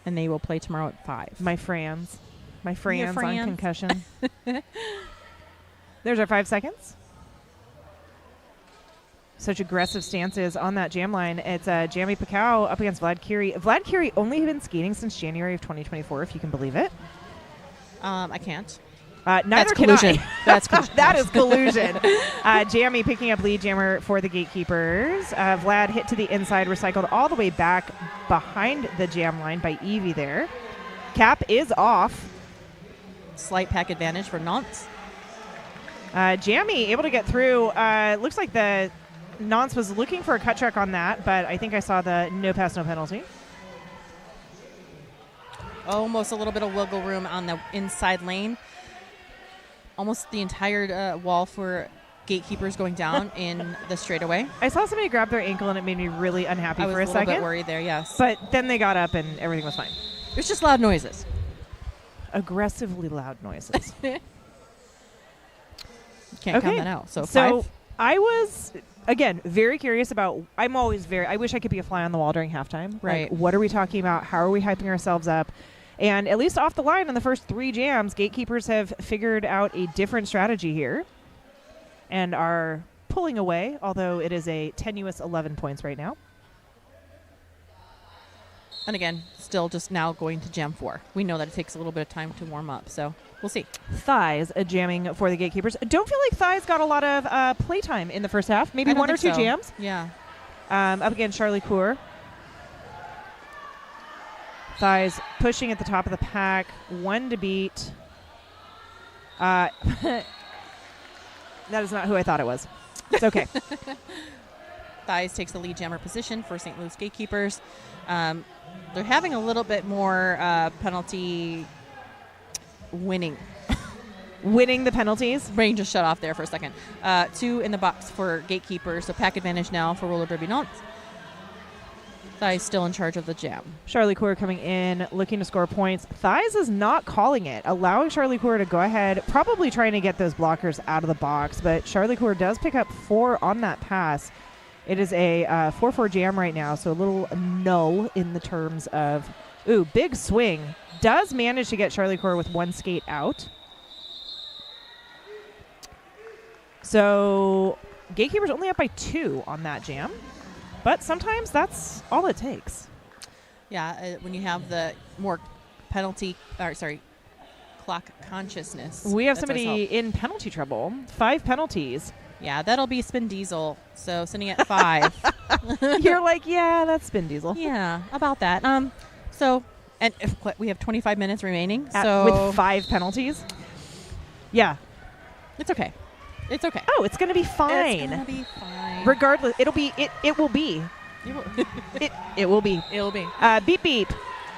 and they will play tomorrow at 5. My Frans. My Frans on Frans. concussion. There's our 5 seconds. Such aggressive stances on that jam line. It's Jammy Pacau up against Vlad Curie. Vlad Curie only been skating since January of 2024, if you can believe it. I can't. Neither That's can collusion. I. That's collusion. That is collusion. Jammy picking up lead jammer for the Gatekeepers. Vlad hit to the inside, recycled all the way back behind the jam line by Evie there. Cap is off. Slight pack advantage for Nantes. Jammy able to get through. Looks like the Nantes was looking for a cut track on that, but I think I saw the no pass, no penalty. Almost a little bit of wiggle room on the inside lane. Almost the entire wall for Gatekeepers going down in the straightaway. I saw somebody grab their ankle, and it made me really unhappy I was for a a little second. bit worried there, yes. But then they got up, and everything was fine. It was just loud noises. Aggressively loud noises. Can't count that out. So 5. I was, again, very curious about, I wish I could be a fly on the wall during halftime. Right. Like, what are we talking about? How are we hyping ourselves up? And at least off the line in the first 3 jams, Gatekeepers have figured out a different strategy here and are pulling away, although it is a tenuous 11 points right now. And again, still just now going to jam 4. We know that it takes a little bit of time to warm up, so we'll see. Thighs jamming for the Gatekeepers. Don't feel like Thighs got a lot of playtime in the first half. Maybe I don't one or two think so. jams. Yeah. Up against Charlie Coeur. Thighs pushing at the top of the pack. 1 to beat. That is not who I thought it was. It's okay. Thighs takes the lead jammer position for St. Louis Gatekeepers. They're having a little bit more penalty winning. Winning the penalties. Brain just shut off there for a second. 2 in the box for Gatekeepers, so pack advantage now for roller derby Nantes. Thighs still in charge of the jam. Charlie Coeur coming in, looking to score points. Thighs is not calling it, allowing Charlie Coeur to go ahead, probably trying to get those blockers out of the box, but Charlie Coeur does pick up 4 on that pass. It is a 4-4 jam right now, so a little null in the terms of, big swing. Does manage to get Charlie Coeur with 1 skate out. So Gatekeepers only up by 2 on that jam. But sometimes that's all it takes. Yeah, when you have the more clock consciousness. We have somebody in penalty trouble. 5 penalties. Yeah, that'll be Spin Diesel. So sitting at 5. You're like, yeah, that's Spin Diesel. Yeah, about that. We have 25 minutes remaining. With 5 penalties. Yeah. It's okay. It's okay. Oh, it's going to be fine. It's going to be fine. Regardless, it will be. It will be. It will be. It'll be. Beep beep.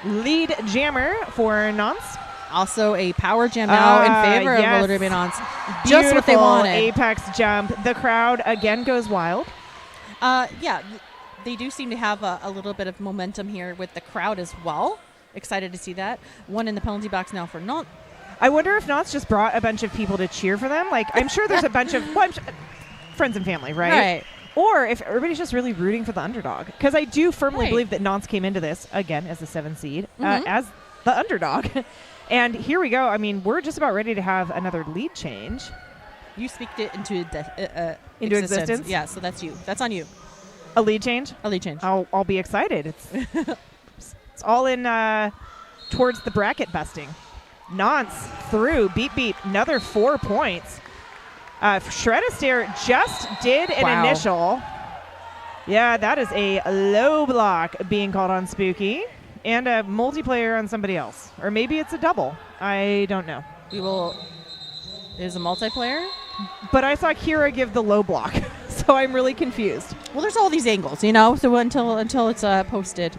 Lead jammer for Nantes. Also a power jam now in favor of roller derby Nantes. Just what they wanted. Apex jump. The crowd again goes wild. Yeah, they do seem to have a little bit of momentum here with the crowd as well. Excited to see that. 1 in the penalty box now for Nantes. I wonder if Nantes just brought a bunch of people to cheer for them. Like, I'm sure there's a bunch of friends and family, right? Right. Or if everybody's just really rooting for the underdog. Because I do firmly believe that Nantes came into this, again, as the 7th seed, as the underdog. And here we go. I mean, we're just about ready to have another lead change. You speaked it into existence? Yeah, so that's you. That's on you. A lead change? A lead change. I'll be excited. It's all in towards the bracket busting. Nantes through. Beep, beep. Another 4 points. Shred Astaire just did an initial. Yeah, that is a low block being called on Spooky. And a multiplayer on somebody else. Or maybe it's a double. I don't know. Is a multiplayer? But I saw Kira give the low block. So I'm really confused. Well, there's all these angles, so until it's posted.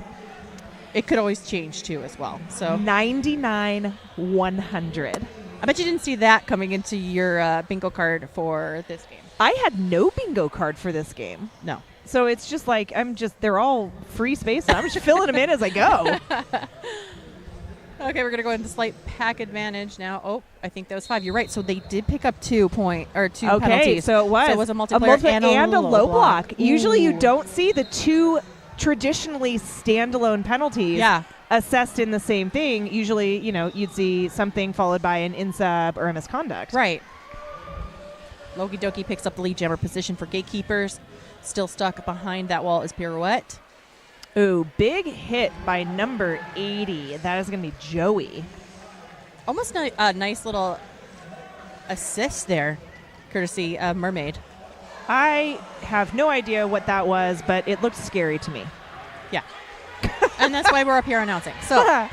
It could always change too as well. So 99-100. I bet you didn't see that coming into your bingo card for this game. I had no bingo card for this game. No. So it's just like they're all free space and I'm just filling them in as I go. Okay, we're gonna go into slight pack advantage now. Oh, I think that was 5. You're right. So they did pick up 2 penalties. Okay, so it was a multiplayer and a low block. Ooh. Usually you don't see the 2 traditionally standalone penalties assessed in the same thing. Usually, you'd see something followed by an insub or a misconduct. Right. Loki Doki picks up the lead jammer position for Gatekeepers. Still stuck behind that wall is Pirouette. Ooh, big hit by number 80. That is going to be Joey. Almost a nice little assist there, courtesy of Mermaid. I have no idea what that was, but it looked scary to me. Yeah. And that's why we're up here announcing. So,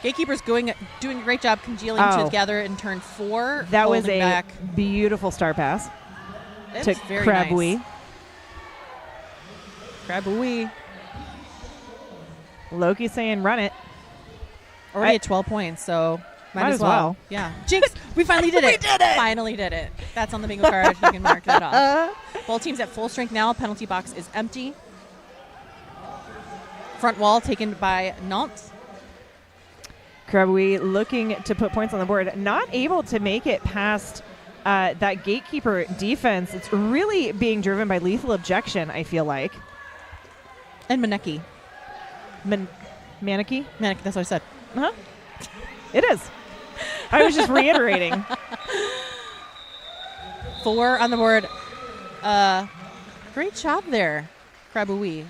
Gatekeepers doing a great job congealing together in turn 4. That was a beautiful star pass to Crabouille. Nice. Crabouille. Loki saying run it. Already at 12 points, so might as well. Yeah. Jinx, we finally did it. We did it. Finally did it. That's on the bingo card. You can mark that off. Both teams at full strength now. Penalty box is empty. Front wall taken by Nantes. Crabouille looking to put points on the board. Not able to make it past that Gatekeeper defense. It's really being driven by lethal objection, I feel like. And Maneki. Maneki? Maneki, that's what I said. Uh-huh. It is. I was just reiterating. 4 on the board. Great job there, Crabouille.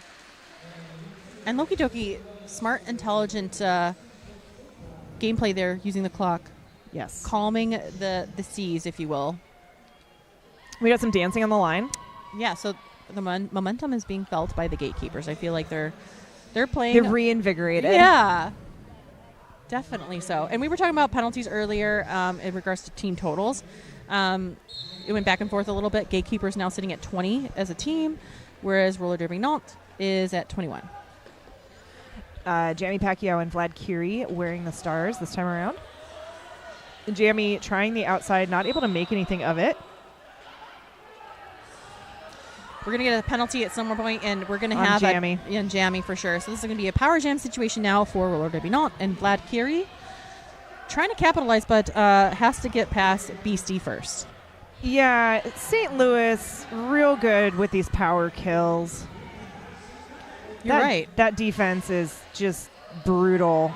And Loki Doki, smart, intelligent gameplay there using the clock. Yes. Calming the seas, if you will. We got some dancing on the line. Yeah, so the momentum is being felt by the Gatekeepers. I feel like they're playing. They're reinvigorated. Yeah. Definitely so. And we were talking about penalties earlier in regards to team totals. It went back and forth a little bit. Gatekeepers now sitting at 20 as a team, whereas Roller Derby Nantes is at 21. Jamie Pacquiao and Vlad Curie wearing the stars this time around. Jamie trying the outside, not able to make anything of it. We're going to get a penalty at some point, and we're going to On have Jamie. Jamie for sure. So this is going to be a power jam situation now for Roller Derby Nantes and Vlad Curie. Trying to capitalize, but has to get past Beastie first. Yeah, St. Louis, real good with these power kills. You're right. That defense is just brutal.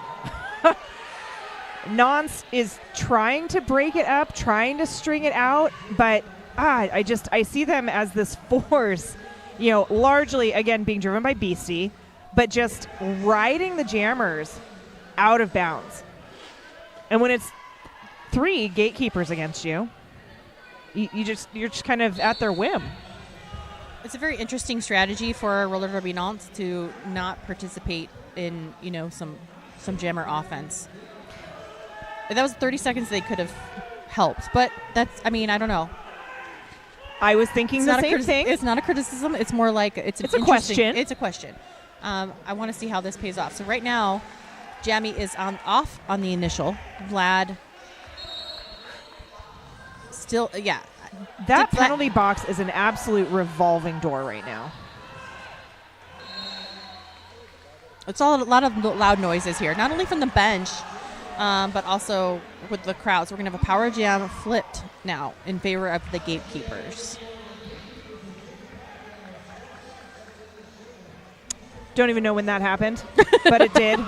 Nantes is trying to break it up, trying to string it out, but I see them as this force, largely, again, being driven by Beastie, but just riding the jammers out of bounds. And when it's 3 Gatekeepers against you, you're just kind of at their whim. It's a very interesting strategy for Roller Derby Nantes to not participate in, some jammer offense. That was 30 seconds they could have helped, but I don't know. I was thinking the same thing. It's not a criticism. It's more like it's a question. It's a question. I want to see how this pays off. So right now, Jamie is off on the initial. Vlad still, yeah. That penalty box is an absolute revolving door right now. It's a lot of loud noises here, not only from the bench, but also with the crowd. So we're going to have a power jam flipped now in favor of the Gatekeepers. Don't even know when that happened, but it did.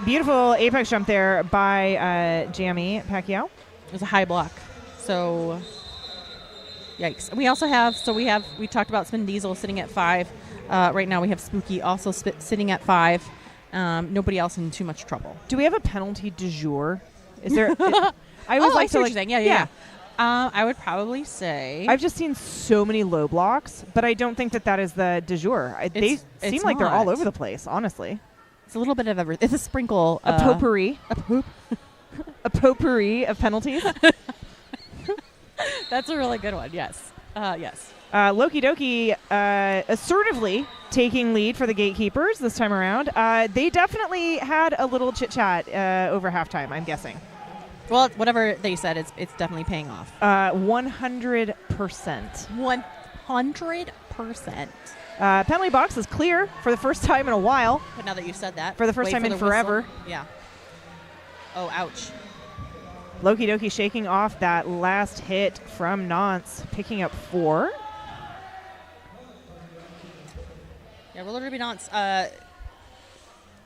Beautiful apex jump there by Jamie Pacquiao. It was a high block. So, yikes. We also have, we talked about Spin Diesel sitting at 5. Right now we have Spooky also sitting at 5. Nobody else in too much trouble. Do we have a penalty du jour? Is there? I always like to what you're saying. Yeah. I would probably say. I've just seen so many low blocks, but I don't think that is the du jour. They seem like they're all over the place, honestly. It's a little bit of everything. It's a sprinkle. A potpourri. A potpourri of penalties. That's a really good one. Yes. Yes. Loki Doki assertively taking lead for the Gatekeepers this time around. They definitely had a little chit-chat over halftime, I'm guessing. Well, whatever they said, it's definitely paying off. 100%. 100%. Penalty box is clear for the first time in a while. But now that you said that. For the first time in forever. Whistle. Yeah. Oh, ouch. Loki Doki shaking off that last hit from Nantes, picking up 4. Yeah, Roller Derby Nantes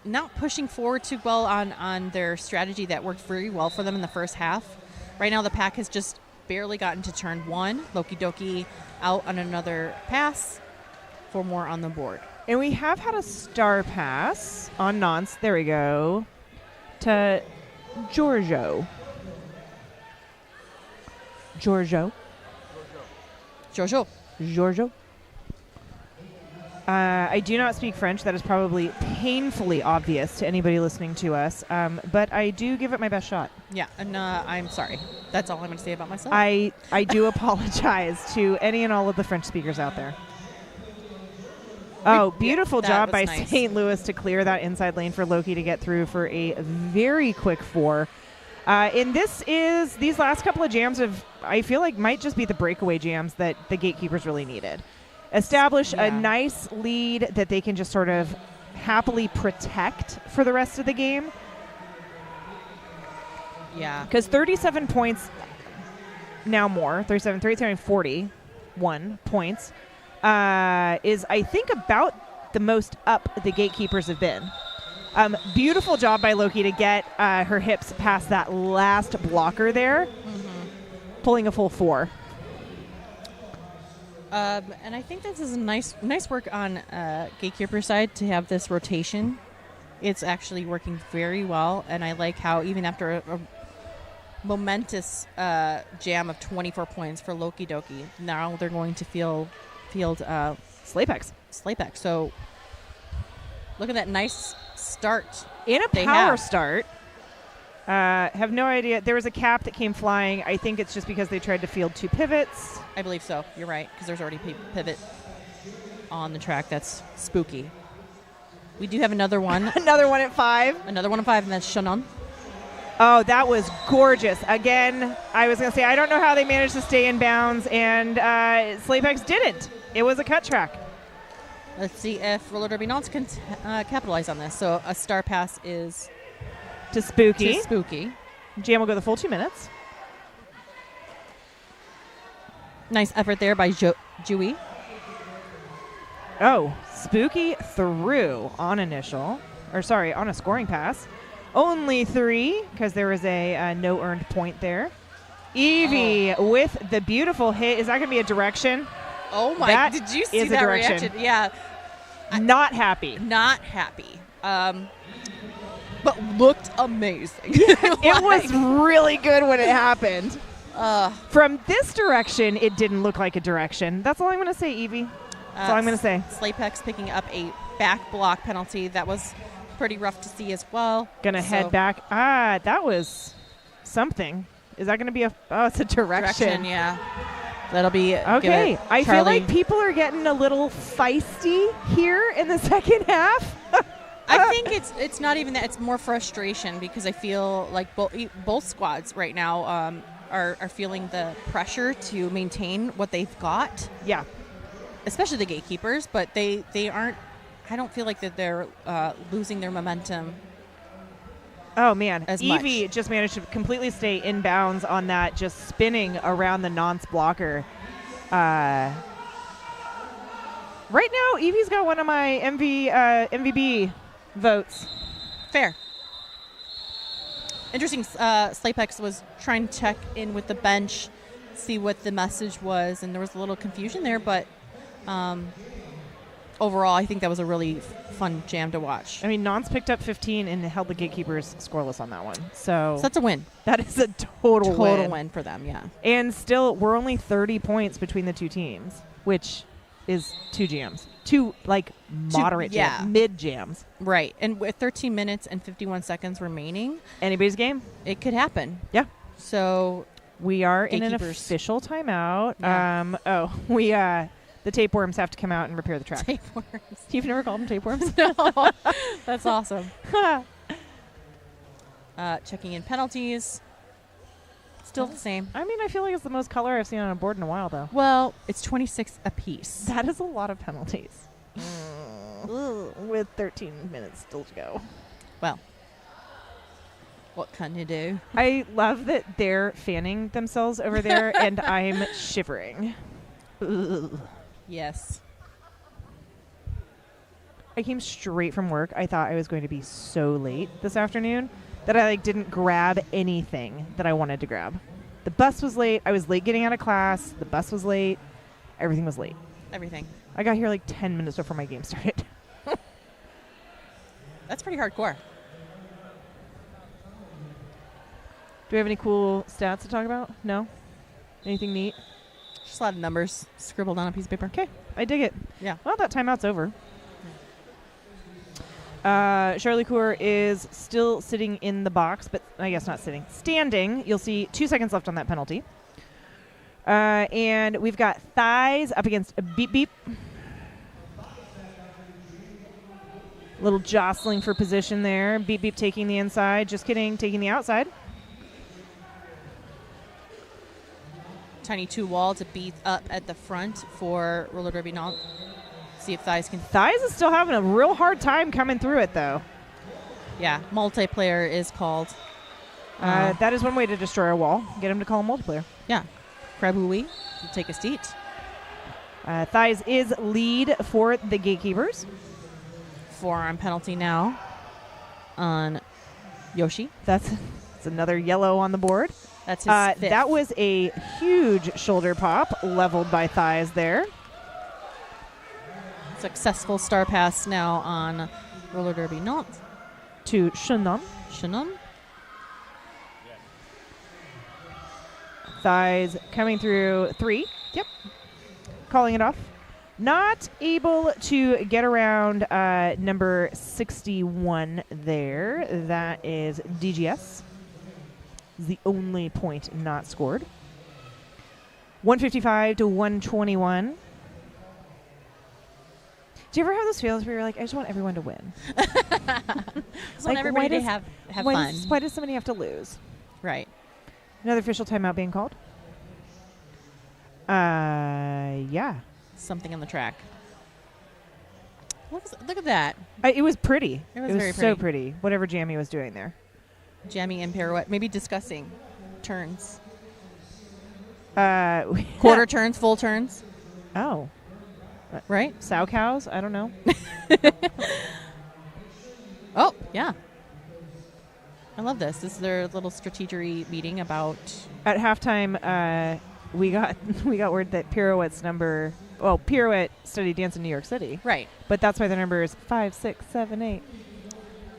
not pushing forward too well on their strategy that worked very well for them in the first half. Right now the pack has just barely gotten to turn 1. Loki Doki out on another pass. 4 more on the board. And we have had a star pass on Nantes. There we go. To Giorgio. I do not speak French. That is probably painfully obvious to anybody listening to us. But I do give it my best shot. Yeah, and I'm sorry. That's all I'm going to say about myself. I do apologize to any and all of the French speakers out there. Oh, beautiful job by nice. St. Louis to clear that inside lane for Loki to get through for a very quick 4. And these last couple of jams I feel like might just be the breakaway jams that the Gatekeepers really needed. Establish a nice lead that they can just sort of happily protect for the rest of the game. Yeah. Because 37 points, now more, 37, 41 points, is, I think, about the most up the Gatekeepers have been. Beautiful job by Loki to get her hips past that last blocker there, pulling a full 4. And I think this is nice work on Gatekeeper side to have this rotation. It's actually working very well, and I like how even after a momentous jam of 24 points for Loki Doki, now they're going to field Slapex. So look at that nice start. In a power start. Have no idea. There was a cap that came flying. I think it's just because they tried to field 2 pivots. I believe so. You're right, because there's already pivot on the track. That's spooky. We do have another one. Another one at 5. Another one at 5, and that's Shannon. Oh, that was gorgeous. Again, I was going to say, I don't know how they managed to stay in bounds, and Slapex didn't. It was a cut track. Let's see if Roller Derby Nantes can capitalize on this. So a star pass is to Spooky. Jam will go the full 2 minutes. Nice effort there by Jui. Oh, Spooky through on a scoring pass. Only 3, because there was a no earned point there. Evie with the beautiful hit. Is that going to be a direction? Oh, my. That did you see is that a direction. reaction? Yeah. Not happy. Not happy. But looked amazing. It was really good when it happened. From this direction, it didn't look like a direction. That's all I'm going to say, Evie. That's all I'm going to say. Slapex picking up a back block penalty. That was pretty rough to see as well. Going to head back. That was something. Is that going to be it's a direction. Yeah. That'll be okay. I feel like people are getting a little feisty here in the second half. I think it's not even that. It's more frustration because I feel like both squads right now are feeling the pressure to maintain what they've got. Yeah. Especially the Gatekeepers, but they aren't. I don't feel like that they're losing their momentum. Oh, man. As Evie much. just managed to completely stay in bounds on that, just spinning around the Nantes blocker. Right now, Evie's got one of my MVB votes. Fair. Interesting. Slapex was trying to check in with the bench, see what the message was, and there was a little confusion there, but overall, I think that was a really fun jam to watch. I mean, Nantes picked up 15 and held the Gatekeepers scoreless on that one. So that's a win. That is a total win for them, yeah. And still, we're only 30 points between the 2 teams, which is 2 jams. 2, moderate jams, mid jams. Right. And with 13 minutes and 51 seconds remaining. Anybody's game. It could happen. Yeah. So we are in an official timeout. Yeah. The tapeworms have to come out and repair the track. Tapeworms. You've never called them tapeworms? No. That's awesome. Checking in penalties. Still the same. I mean, I feel like it's the most color I've seen on a board in a while, though. Well, it's 26 apiece. That is a lot of penalties. With 13 minutes still to go. Well, what can you do? I love that they're fanning themselves over there, and I'm shivering. Ugh. Yes. I came straight from work. I thought I was going to be so late this afternoon that I didn't grab anything that I wanted to grab. The bus was late. I was late getting out of class. The bus was late. Everything was late. Everything. I got here 10 minutes before my game started. That's pretty hardcore. Do we have any cool stats to talk about? No? Anything neat? Just a lot of numbers scribbled on a piece of paper. Okay. I dig it. Yeah. Well, that timeout's over. Charlie Coeur is still sitting in the box, but I guess not sitting. Standing. You'll see 2 seconds left on that penalty. And we've got Thighs up against a Beep Beep. Little jostling for position there. Beep Beep taking the inside. Just kidding, taking the outside. Tiny 2 wall to beat up at the front for Roller Derby Nantes. See if Thighs can. Thighs is still having a real hard time coming through it, though. Yeah, multiplayer is called. That is one way to destroy a wall. Get him to call a multiplayer. Yeah. Krabui will take a seat. Thighs is lead for the Gatekeepers. Forearm penalty now on Yoshi. That's another yellow on the board. That's his fifth. That was a huge shoulder pop leveled by Thighs there. Successful star pass now on roller derby Nantes. To Chenon. Thighs coming through 3. Yep. Calling it off. Not able to get around number 61 there. That is DGS. The only point not scored. 155 to 121. Do you ever have those feelings where you're like, I just want everyone to win? I want everybody to have fun. Why does somebody have to lose? Right. Another official timeout being called. Yeah. Something on the track. Look at that. It was pretty. It was so very pretty. pretty. Whatever Jamie was doing there. Jamie and pirouette. Maybe discussing turns. Quarter turns, full turns. Oh. Right? Sow cows? I don't know. Oh, yeah. I love this. This is their little strategery meeting about... At halftime, we got word that Pirouette's number... Well, Pirouette studied dance in New York City. Right. But that's why the number is 5, 6, 7, 8.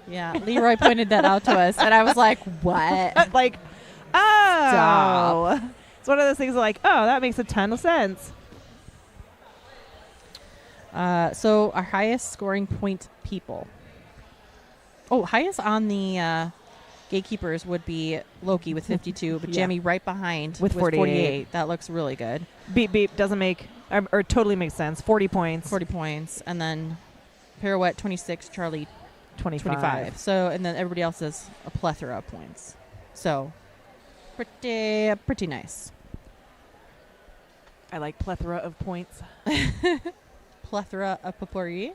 Yeah, Leroy pointed that out to us, and I was like, what? Like, oh. Stop. It's one of those things like, oh, that makes a ton of sense. So our highest scoring point people. Oh, highest on the Gatekeepers would be Loki with 52, but Jamie right behind with 48. That looks really good. Beep, beep doesn't make, or totally makes sense. 40 points. 40 points. And then Pirouette, 26, Charlie, 25. So, and then everybody else has a plethora of points. So, pretty nice. I like plethora of points. Plethora of potpourri.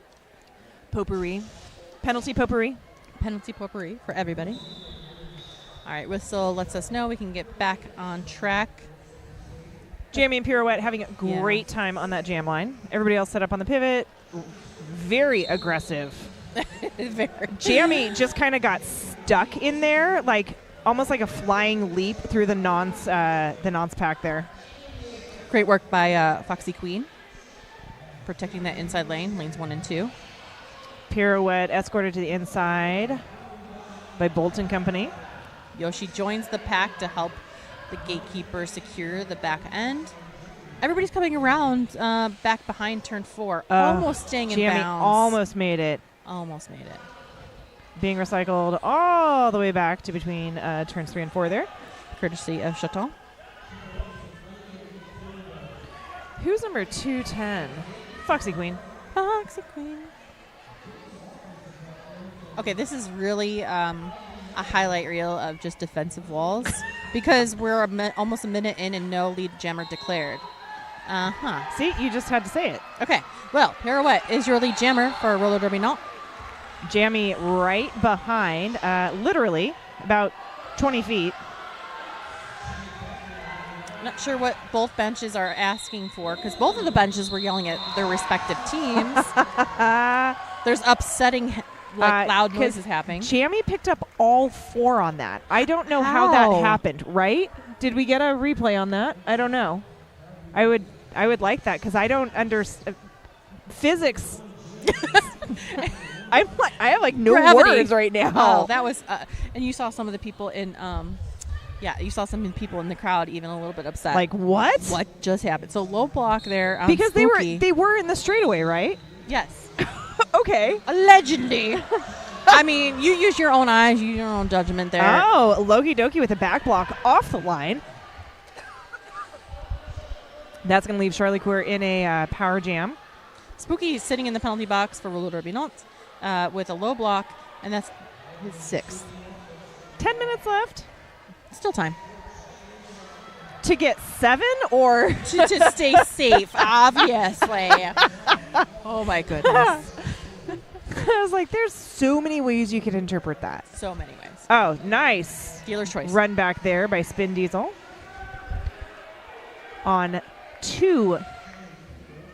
Potpourri. Penalty potpourri. Penalty potpourri for everybody. All right, whistle lets us know we can get back on track. Jamie and Pirouette having a great time on that jam line. Everybody else set up on the pivot. Very aggressive. Jamie just kind of got stuck in there, like almost like a flying leap through the Nantes pack there. Great work by Foxy Queen, protecting that inside lane, lanes 1 and 2. Pirouette escorted to the inside by Bolton Company. Yoshi joins the pack to help the Gatekeeper secure the back end. Everybody's coming around back behind turn 4, almost staying in Jamie bounds. almost made it. Almost made it. Being recycled all the way back to between turns 3 and 4 there. Courtesy of Chaton. Who's number 210? Foxy Queen. Foxy Queen. Okay, this is really a highlight reel of just defensive walls because we're almost a minute in and no lead jammer declared. See, you just had to say it. Okay, well, Pirouette is your lead jammer for roller derby Nantes. Jamie right behind, literally about 20 feet. Not sure what both benches are asking for because both of the benches were yelling at their respective teams. There's upsetting, loud noises happening. Jamie picked up all 4 on that. I don't know how that happened, right? Did we get a replay on that? I don't know. I would like that because I don't understand physics. I have like no words right now. Oh, that was, and you saw some of the people in, you saw some people in the crowd even a little bit upset. Like what? What just happened? So low block there. Because Spooky. they were in the straightaway, right? Yes. Okay. Allegedly. I mean, you use your own eyes, you use your own judgment there. Oh, Loki Doki with a back block off the line. That's going to leave Charlie Coeur in a power jam. Spooky is sitting in the penalty box for roller derby Nantes with a low block, and that's his 6th. 10 minutes left. Still time. To get 7 or? to stay safe, obviously. Oh, my goodness. I was like, there's so many ways you could interpret that. So many ways. Oh, nice. Dealer's choice. Run back there by Spin Diesel. On 2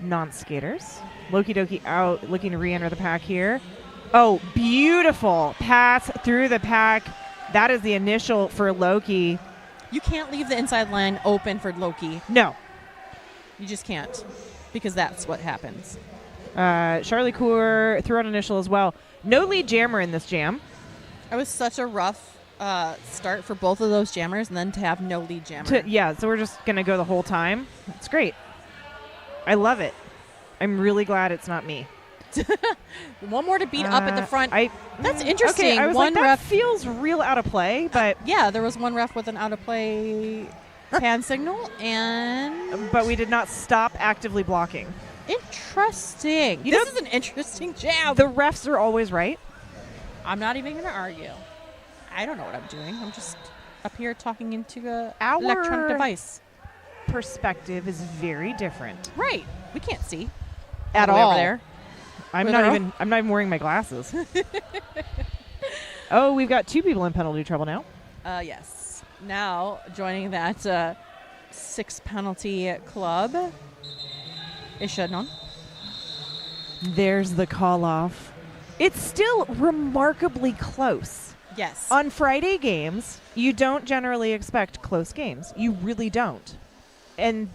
non-skaters. Loki Doki out, looking to re-enter the pack here. Oh, beautiful pass through the pack. That is the initial for Loki. You can't leave the inside line open for Loki. No. You just can't because that's what happens. Charlie Coeur threw out initial as well. No lead jammer in this jam. It was such a rough start for both of those jammers, and then to have no lead jammer. So we're just going to go the whole time. It's great. I love it. I'm really glad it's not me. One more to beat up at the front. That's interesting. Okay, I was one like, ref that feels real out of play, but yeah, there was one ref with an out of play pan signal, but we did not stop actively blocking. Interesting. This is an interesting jam. The refs are always right. I'm not even going to argue. I don't know what I'm doing. I'm just up here talking into a Our electronic device. Perspective is very different. Right. We can't see at all the way all. over there. I'm not even wearing my glasses. Oh, we've got 2 people in penalty trouble now. Yes. Now joining that 6 penalty club is Shannon. There's the call off. It's still remarkably close. Yes. On Friday games, you don't generally expect close games. You really don't. And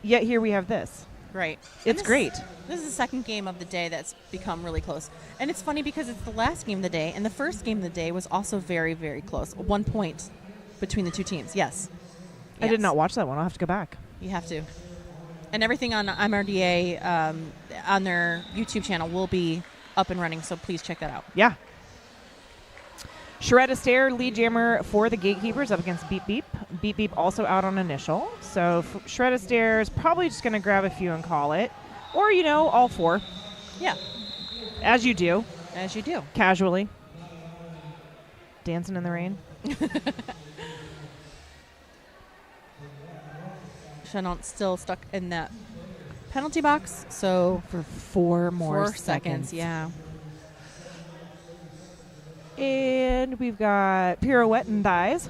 yet here we have this. Right. It's great. This is the second game of the day that's become really close. And it's funny because it's the last game of the day, and the first game of the day was also very, very close. 1 point between the 2 teams. Yes. I did not watch that one. I'll have to go back. You have to. And everything on MRDA on their YouTube channel will be up and running, so please check that out. Yeah. Shred Astaire, lead jammer for the Gatekeepers up against Beep Beep. Beep Beep also out on initial. So Shred Astaire is probably just going to grab a few and call it. Or, all 4. Yeah. As you do. As you do. Casually. Dancing in the rain. Chanant's still stuck in that penalty box, so for 4 more 4 seconds. Yeah. And we've got Pirouette and Thighs.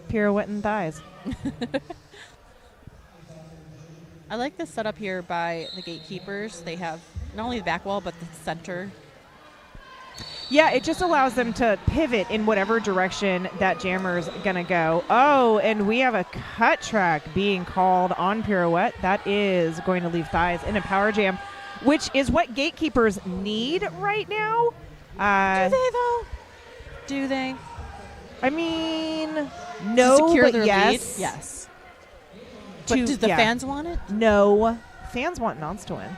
Pirouette and Thighs. I like this setup here by the Gatekeepers. They have not only the back wall, but the center. Yeah, it just allows them to pivot in whatever direction that jammer's going to go. Oh, and we have a cut track being called on Pirouette. That is going to leave Thighs in a power jam, which is what Gatekeepers need right now. Do they, though? Do they? I mean, no, to secure but their yes. lead? Yes. But do the fans want it? No. Fans want Nantes to win.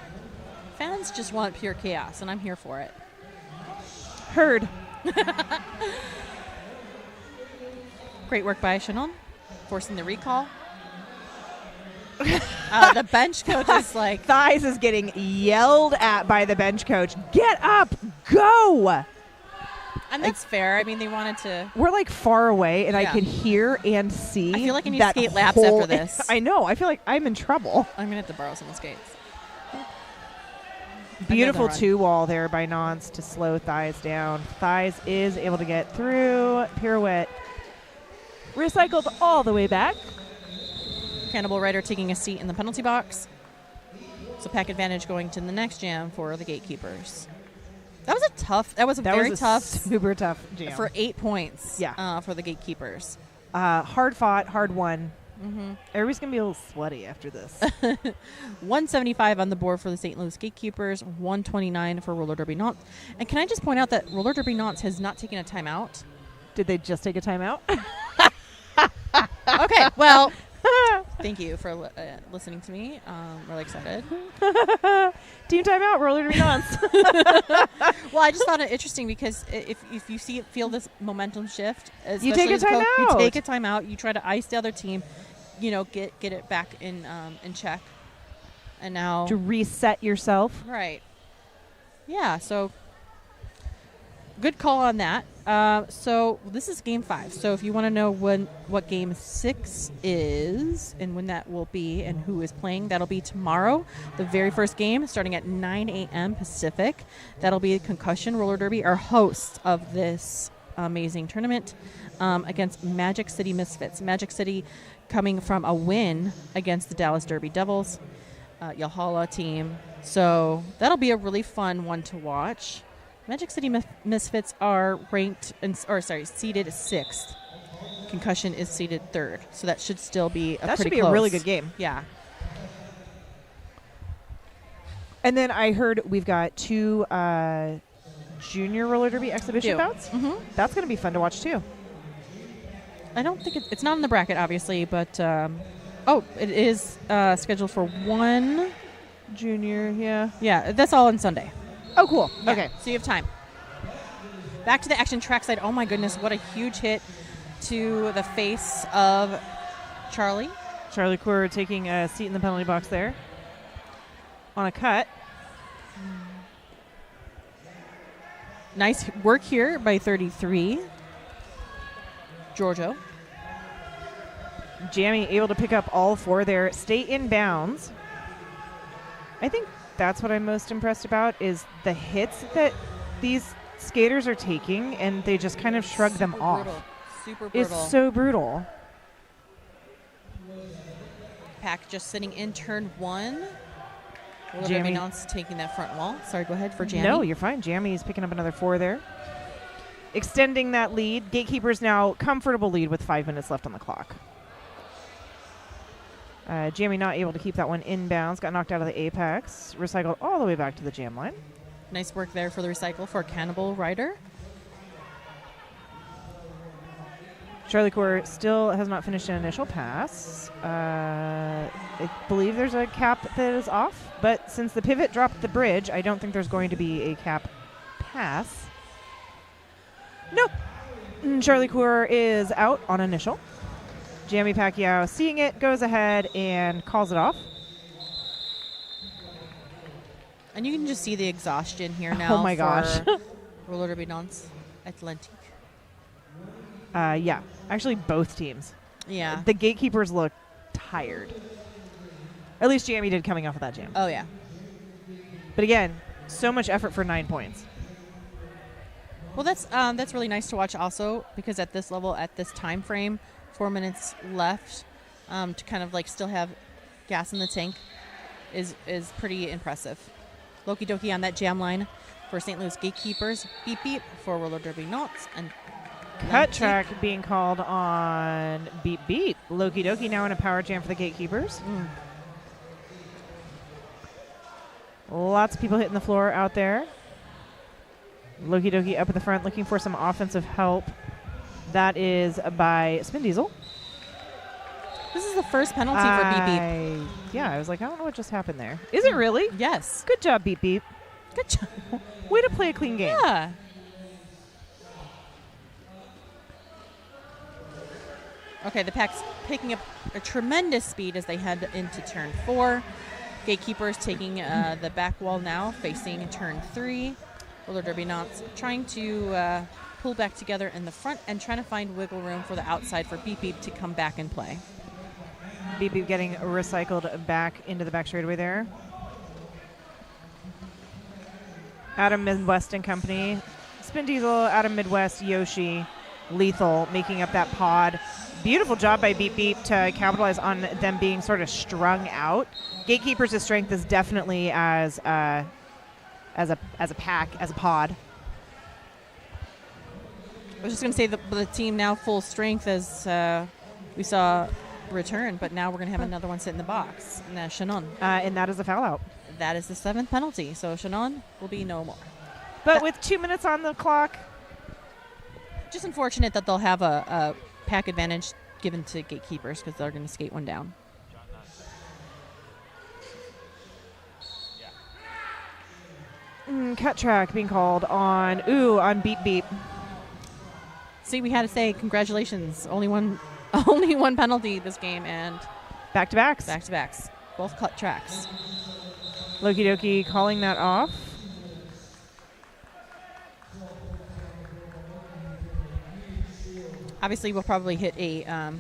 Fans just want pure chaos, and I'm here for it. Heard. Great work by Shannon, forcing the recall. The bench coach is like... Thighs is getting yelled at by the bench coach. Get up! Go! And that's fair. I mean, they wanted to... We're like far away, and I could hear and see. I feel like I need to skate laps after this. I know. I feel like I'm in trouble. I'm going to have to borrow some skates. Beautiful 2-wall there by Nantes to slow Thighs down. Thighs is able to get through. Pirouette recycled all the way back. Cannibal Rider taking a seat in the penalty box. So pack advantage going to the next jam for the Gatekeepers. That was a very tough, super tough jam. For 8 points. Yeah. For the Gatekeepers. Hard fought, hard won. Mm-hmm. Everybody's going to be a little sweaty after this. 175 on the board for the St. Louis Gatekeepers, 129 for Roller Derby Nantes. And can I just point out that Roller Derby Nantes has not taken a timeout? Did they just take a timeout? Okay, well, thank you for listening to me. Really excited. Team timeout, Roller Derby Nantes. Well, I just found it interesting because if you feel this momentum shift, you take a timeout. You take a timeout. You try to ice the other team. Get it back in check. And now to reset yourself. Right. Yeah. So good call on that. So this is game 5. So if you want to know what game 6 is and when that will be and who is playing, that'll be tomorrow. The very first game starting at 9 a.m. Pacific. That'll be Concussion Roller Derby, our host of this amazing tournament, against Magic City Misfits. Magic City coming from a win against the Dallas Derby Devils, Yalhalla team. So that'll be a really fun one to watch. Magic City Misfits are seeded 6th. Concussion is seeded 3rd, so that should still be a really good game. Yeah. And then I heard we've got 2 junior roller derby exhibition bouts. Mm-hmm. That's going to be fun to watch too. I don't think it's not in the bracket, obviously, but it is scheduled for 1 Junior, yeah. Yeah, that's all on Sunday. Oh, cool. Yeah, Okay. so you have time. Back to the action trackside. Oh my goodness, what a huge hit to the face of Charlie. Charlie Coeur taking a seat in the penalty box there on a cut. Nice work here by 33. Giorgio. Jamie able to pick up all 4 there. Stay in bounds. I think that's what I'm most impressed about is the hits that these skaters are taking, and they just kind of shrug them off. Super brutal. It's so brutal. Pack just sitting in turn 1. Jamie Nantes taking that front wall. Sorry, go ahead for Jamie. No, you're fine. Jamie's picking up another 4 there. Extending that lead. Gatekeepers now comfortable lead with 5 minutes left on the clock. Jamie not able to keep that one inbounds. Got knocked out of the apex. Recycled all the way back to the jam line. Nice work there for the recycle for Cannibal Rider. Charlie Coeur still has not finished an initial pass. I believe there's a cap that is off, but since the pivot dropped the bridge, I don't think there's going to be a cap pass. Nope. Charlie Coeur is out on initial. Jamie Pacquiao, seeing it, goes ahead and calls it off. And you can just see the exhaustion here now. Oh my gosh. Roller derby Nantes, Atlantique. Yeah, actually both teams. Yeah. The Gatekeepers look tired. At least Jamie did coming off of that jam. Oh, yeah. But again, so much effort for 9 points. Well, that's really nice to watch also, because at this level, at this time frame, 4 minutes left, to kind of like still have gas in the tank is pretty impressive. Loki Doki on that jam line for St. Louis Gatekeepers. Beep beep for Roller Derby Nantes. And Cut track being called on Beep Beep. Loki Doki now in a power jam for the Gatekeepers. Lots of people hitting the floor out there. Loki Doki up at the front looking for some offensive help. That is by Spin Diesel. This is the first penalty for Beep Beep. Yeah, I was like, I don't know what just happened there. Is it really? Yes. Good job, Beep Beep. Good job. Way to play a clean game. Yeah. Okay, the pack's picking up a tremendous speed as they head into turn 4. Gatekeepers taking the back wall now, facing turn 3. Roller Derby Nantes trying to pull back together in the front and trying to find wiggle room for the outside for Beep Beep to come back and play. Beep Beep getting recycled back into the back straightaway there. Adam Midwest and company. Spin Diesel, Adam Midwest, Yoshi, Lethal making up that pod. Beautiful job by Beep Beep to capitalize on them being sort of strung out. Gatekeepers' strength is definitely as a pack, as a pod. I was just going to say the team now full strength as we saw return, but now we're going to have another one sit in the box. Shannon. And that is a foul out. That is the 7th penalty, so Shannon will be no more. But with 2 minutes on the clock. Just unfortunate that they'll have a pack advantage given to Gatekeepers because they're going to skate one down. Cut track being called on Beep Beep. See, we had to say congratulations. Only one penalty this game, and Back-to-backs. Back-to-backs. Both cut tracks. Loki Doki calling that off. Obviously, we'll probably hit a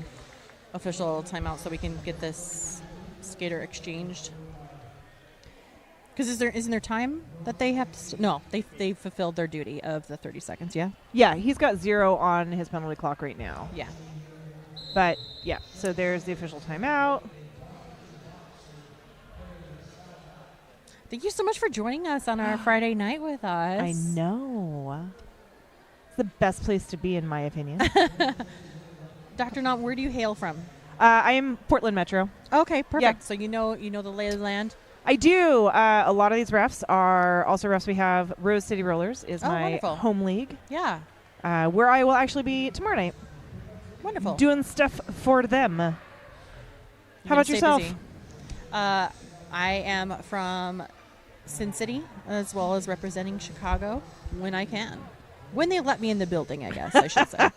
official timeout so we can get this skater exchanged. Because isn't there time that they have to? No, they fulfilled their duty of the 30 seconds. Yeah. Yeah, he's got 0 on his penalty clock right now. Yeah. But yeah, so there's the official timeout. Thank you so much for joining us on our Friday night with us. I know. It's the best place to be, in my opinion. Dr. Knott, where do you hail from? I am Portland Metro. Okay, perfect. Yeah. So you know the lay of the land. I do. A lot of these refs are also refs we have. Rose City Rollers is my wonderful. home league, Yeah. where I will actually be tomorrow night Wonderful. doing stuff for them. You're How gonna about stay yourself? busy. I am from Sin City, as well as representing Chicago when I can. When they let me in the building, I guess I should say.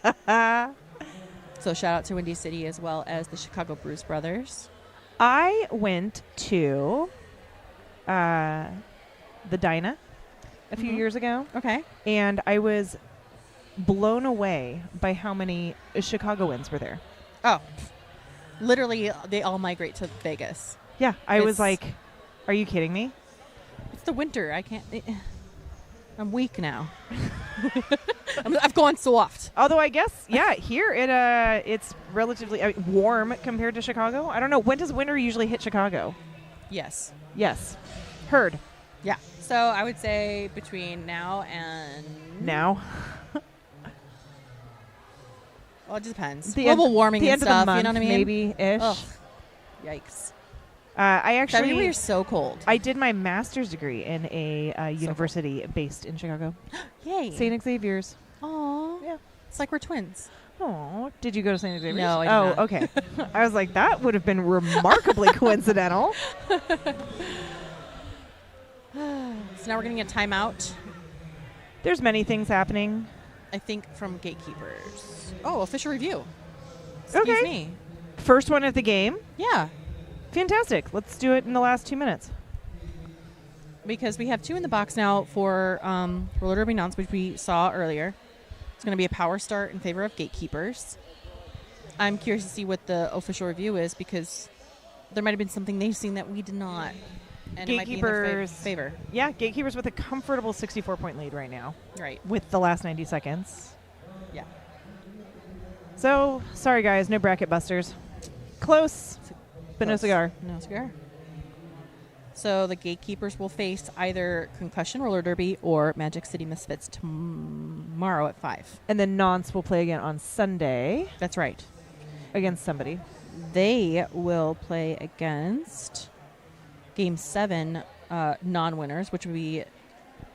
So shout out to Windy City as well as the Chicago Bruce Brothers. I went to the Dinah a few years ago, Okay. and I was blown away by how many Chicagoans were there. Oh, literally, they all migrate to Vegas. Yeah, I was It's- like, are you kidding me? It's the winter. I can't. I'm weak now. I've gone soft. Although I guess, yeah, here it's relatively warm compared to Chicago. I don't know. When does winter usually hit Chicago? Yes. Yes. Heard. Yeah. So I would say between now and Now. Well, it just depends. The Global end- warming the and end stuff. of the month, You know what I mean? maybe-ish. Ugh. Yikes. I actually... February is so cold. I did my master's degree in a university based in Chicago. Yay. St. Xavier's. Aw. Yeah. It's like we're twins. Oh, did you go to St. Xavier's? No, I did Oh, not. okay. I was like, that would have been remarkably coincidental. So now we're getting a timeout, There's many things happening. I think, from Gatekeepers. Oh, official review. Excuse Okay. me. First one at the game. Yeah. Fantastic. Let's do it in the last 2 minutes. Because we have two in the box now for roller derby Nantes, which we saw earlier. It's going to be a power start in favor of Gatekeepers. I'm curious to see what the official review is because there might have been something they've seen that we did not. And it might be in their Gatekeepers. favor. Yeah, Gatekeepers with a comfortable 64-point lead right now Right. with the last 90 seconds. Yeah. So, sorry guys, no bracket busters. Close, but no Close. cigar. No cigar. So the Gatekeepers will face either Concussion Roller Derby or Magic City Misfits tomorrow at 5. And then Nantes will play again on Sunday That's right. against somebody. They will play against Game 7 non-winners, which would be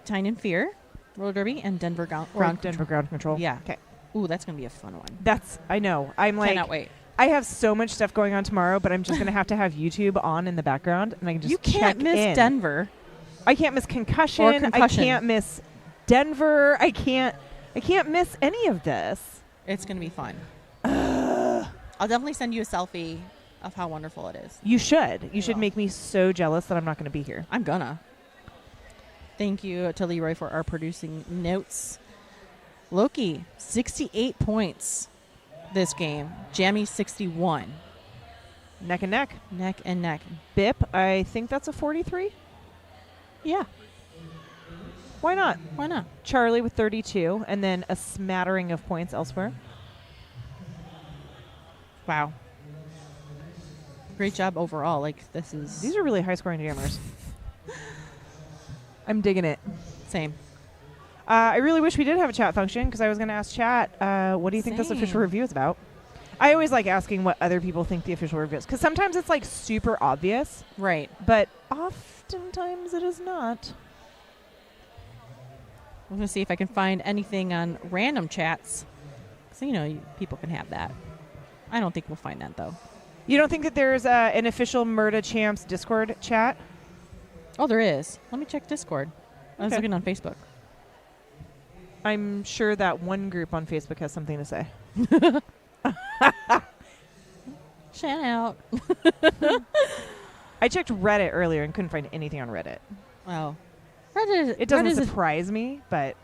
Tyne and Fear Roller Derby and Denver Ground Denver Ground Control. Yeah. Okay. Ooh, that's going to be a fun one. That's, I know. I'm like, Cannot wait. I have so much stuff going on tomorrow, but I'm just going to have YouTube on in the background, and I can just You can't check miss in. Denver. I can't miss concussion. Or Concussion. I can't miss Denver. I can't miss any of this. It's going to be fun. I'll definitely send you a selfie of how wonderful it is. You should. You should will. make me so jealous that I'm not going to be here. I'm gonna. Thank you to Leroy for our producing notes. Loki, 68 points this game. Jammy, 61. Neck and neck. Neck and neck. Bip, I think that's a 43. Yeah, Why not? why not? Charlie with 32, and then a smattering of points elsewhere. Wow. Great job overall. Like, this is These are really high-scoring jammers. I'm digging it. same. I really wish we did have a chat function because I was going to ask chat, what do you think this official Same. review is about? I always like asking what other people think the official review is because sometimes it's like super obvious, Right. but oftentimes it is not. I'm going to see if I can find anything on random chats. So, people can have that. I don't think we'll find that, though. You don't think that there's an official MRDA Champs Discord chat? Oh, there is. Let me check Discord. I was Okay. looking on Facebook. I'm sure that one group on Facebook has something to say. Shout out. I checked Reddit earlier and couldn't find anything on Reddit. Wow. Reddit, It doesn't Reddit is surprise me, but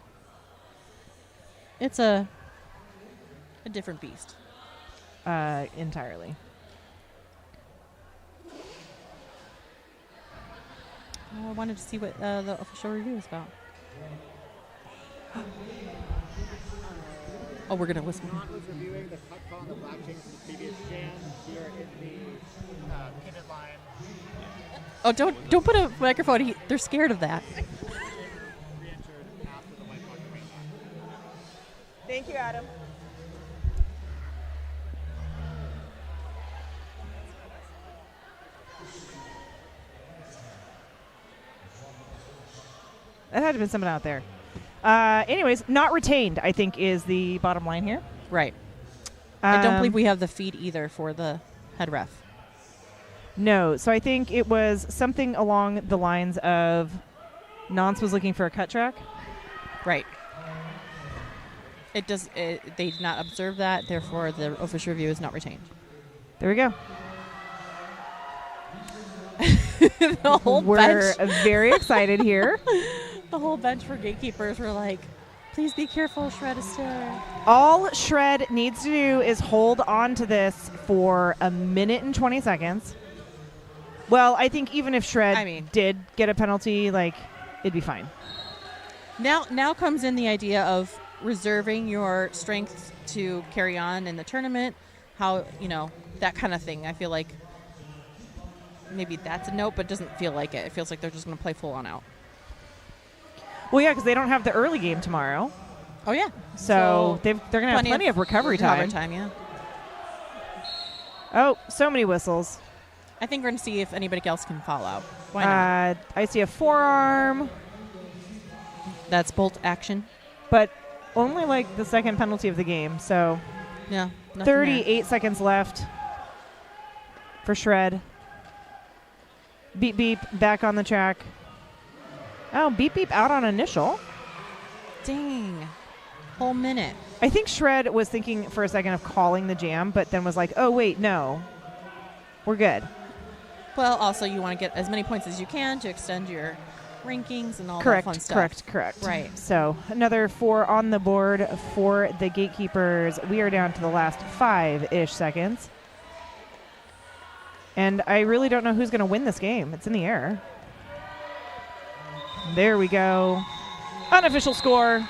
it's a different beast. entirely. I wanted to see what the official review is about. Oh, we're gonna listen. Ron was reviewing the cut call on the black chains from the previous jam here in the pitted line. Oh, don't put a microphone. They're scared of that. Re-entered after the white clock green line. Thank you, Adam. That had to have been someone out there. Anyways, not retained, I think, is the bottom line here. Right. I don't believe we have the feed either for the head ref. No. So I think it was something along the lines of Nantes was looking for a cut track. Right. They did not observe that, therefore the official review is not retained. There we go. The whole We're bench. very excited here. The whole bench for Gatekeepers were like, please be careful, Shred Astaire. All Shred needs to do is hold on to this for a minute and 20 seconds. Well, I think even if Shred did get a penalty, like, it'd be fine. Now comes in the idea of reserving your strength to carry on in the tournament. How, that kind of thing. I feel like maybe that's a note, but it doesn't feel like it. It feels like they're just going to play full on out. Well, yeah, because they don't have the early game tomorrow. Oh, yeah. So they're going to have plenty of recovery time. Yeah. Oh, so many whistles. I think we're going to see if anybody else can fall out. Why not? I see a forearm. That's bolt action. But only like the second penalty of the game. So yeah, 38 seconds left for Shred. Beep, beep, back on the track. Oh, beep, beep, out on initial. Dang. Whole minute. I think Shred was thinking for a second of calling the jam, but then was like, oh, wait, no. We're good. Well, also, you want to get as many points as you can to extend your rankings and all that fun stuff. Correct. Right. So another 4 on the board for the Gatekeepers. We are down to the last 5-ish seconds. And I really don't know who's going to win this game. It's in the air. There we go. Unofficial score.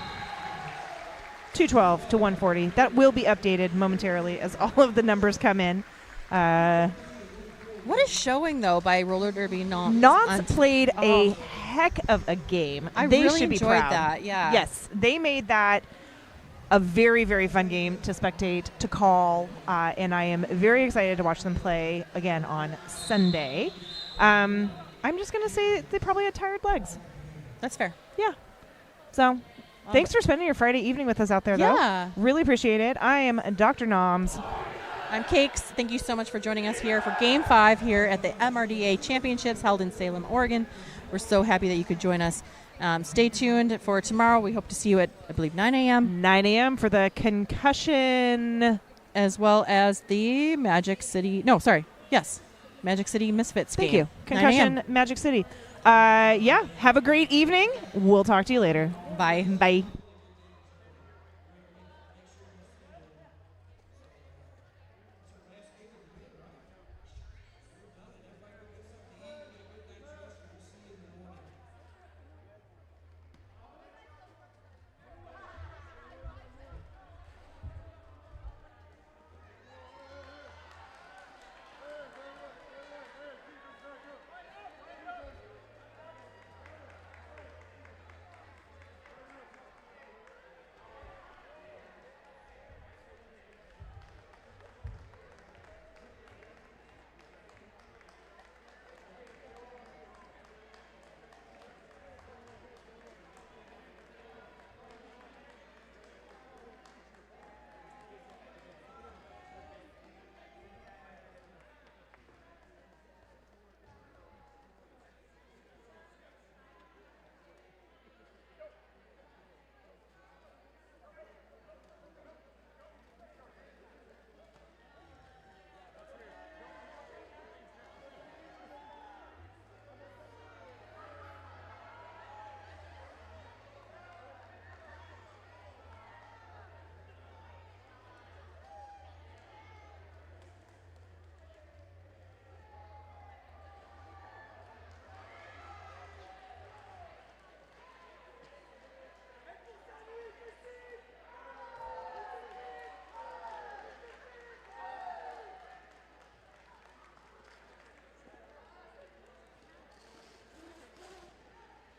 212 to 140. That will be updated momentarily as all of the numbers come in. What is showing, though, by Roller Derby Nantes? Nantes played a heck of a game. They really should be enjoyed proud. That, yeah. Yes, they made that a very, very fun game to spectate, to call, and I am very excited to watch them play again on Sunday. I'm just going to say they probably had tired legs. That's fair. Yeah. So thanks for spending your Friday evening with us out there, though. Really appreciate it. I am Dr. Noms. I'm Cakes. Thank you so much for joining us here for Game 5 here at the MRDA Championships held in Salem, Oregon. We're so happy that you could join us. Stay tuned for tomorrow. We hope to see you at, I believe, 9 a.m. 9 a.m. for the concussion. As well as the Magic City. No, sorry. Yes. Magic City Misfits game. Thank you. Concussion, Magic City. Yeah. Have a great evening. We'll talk to you later. Bye. Bye.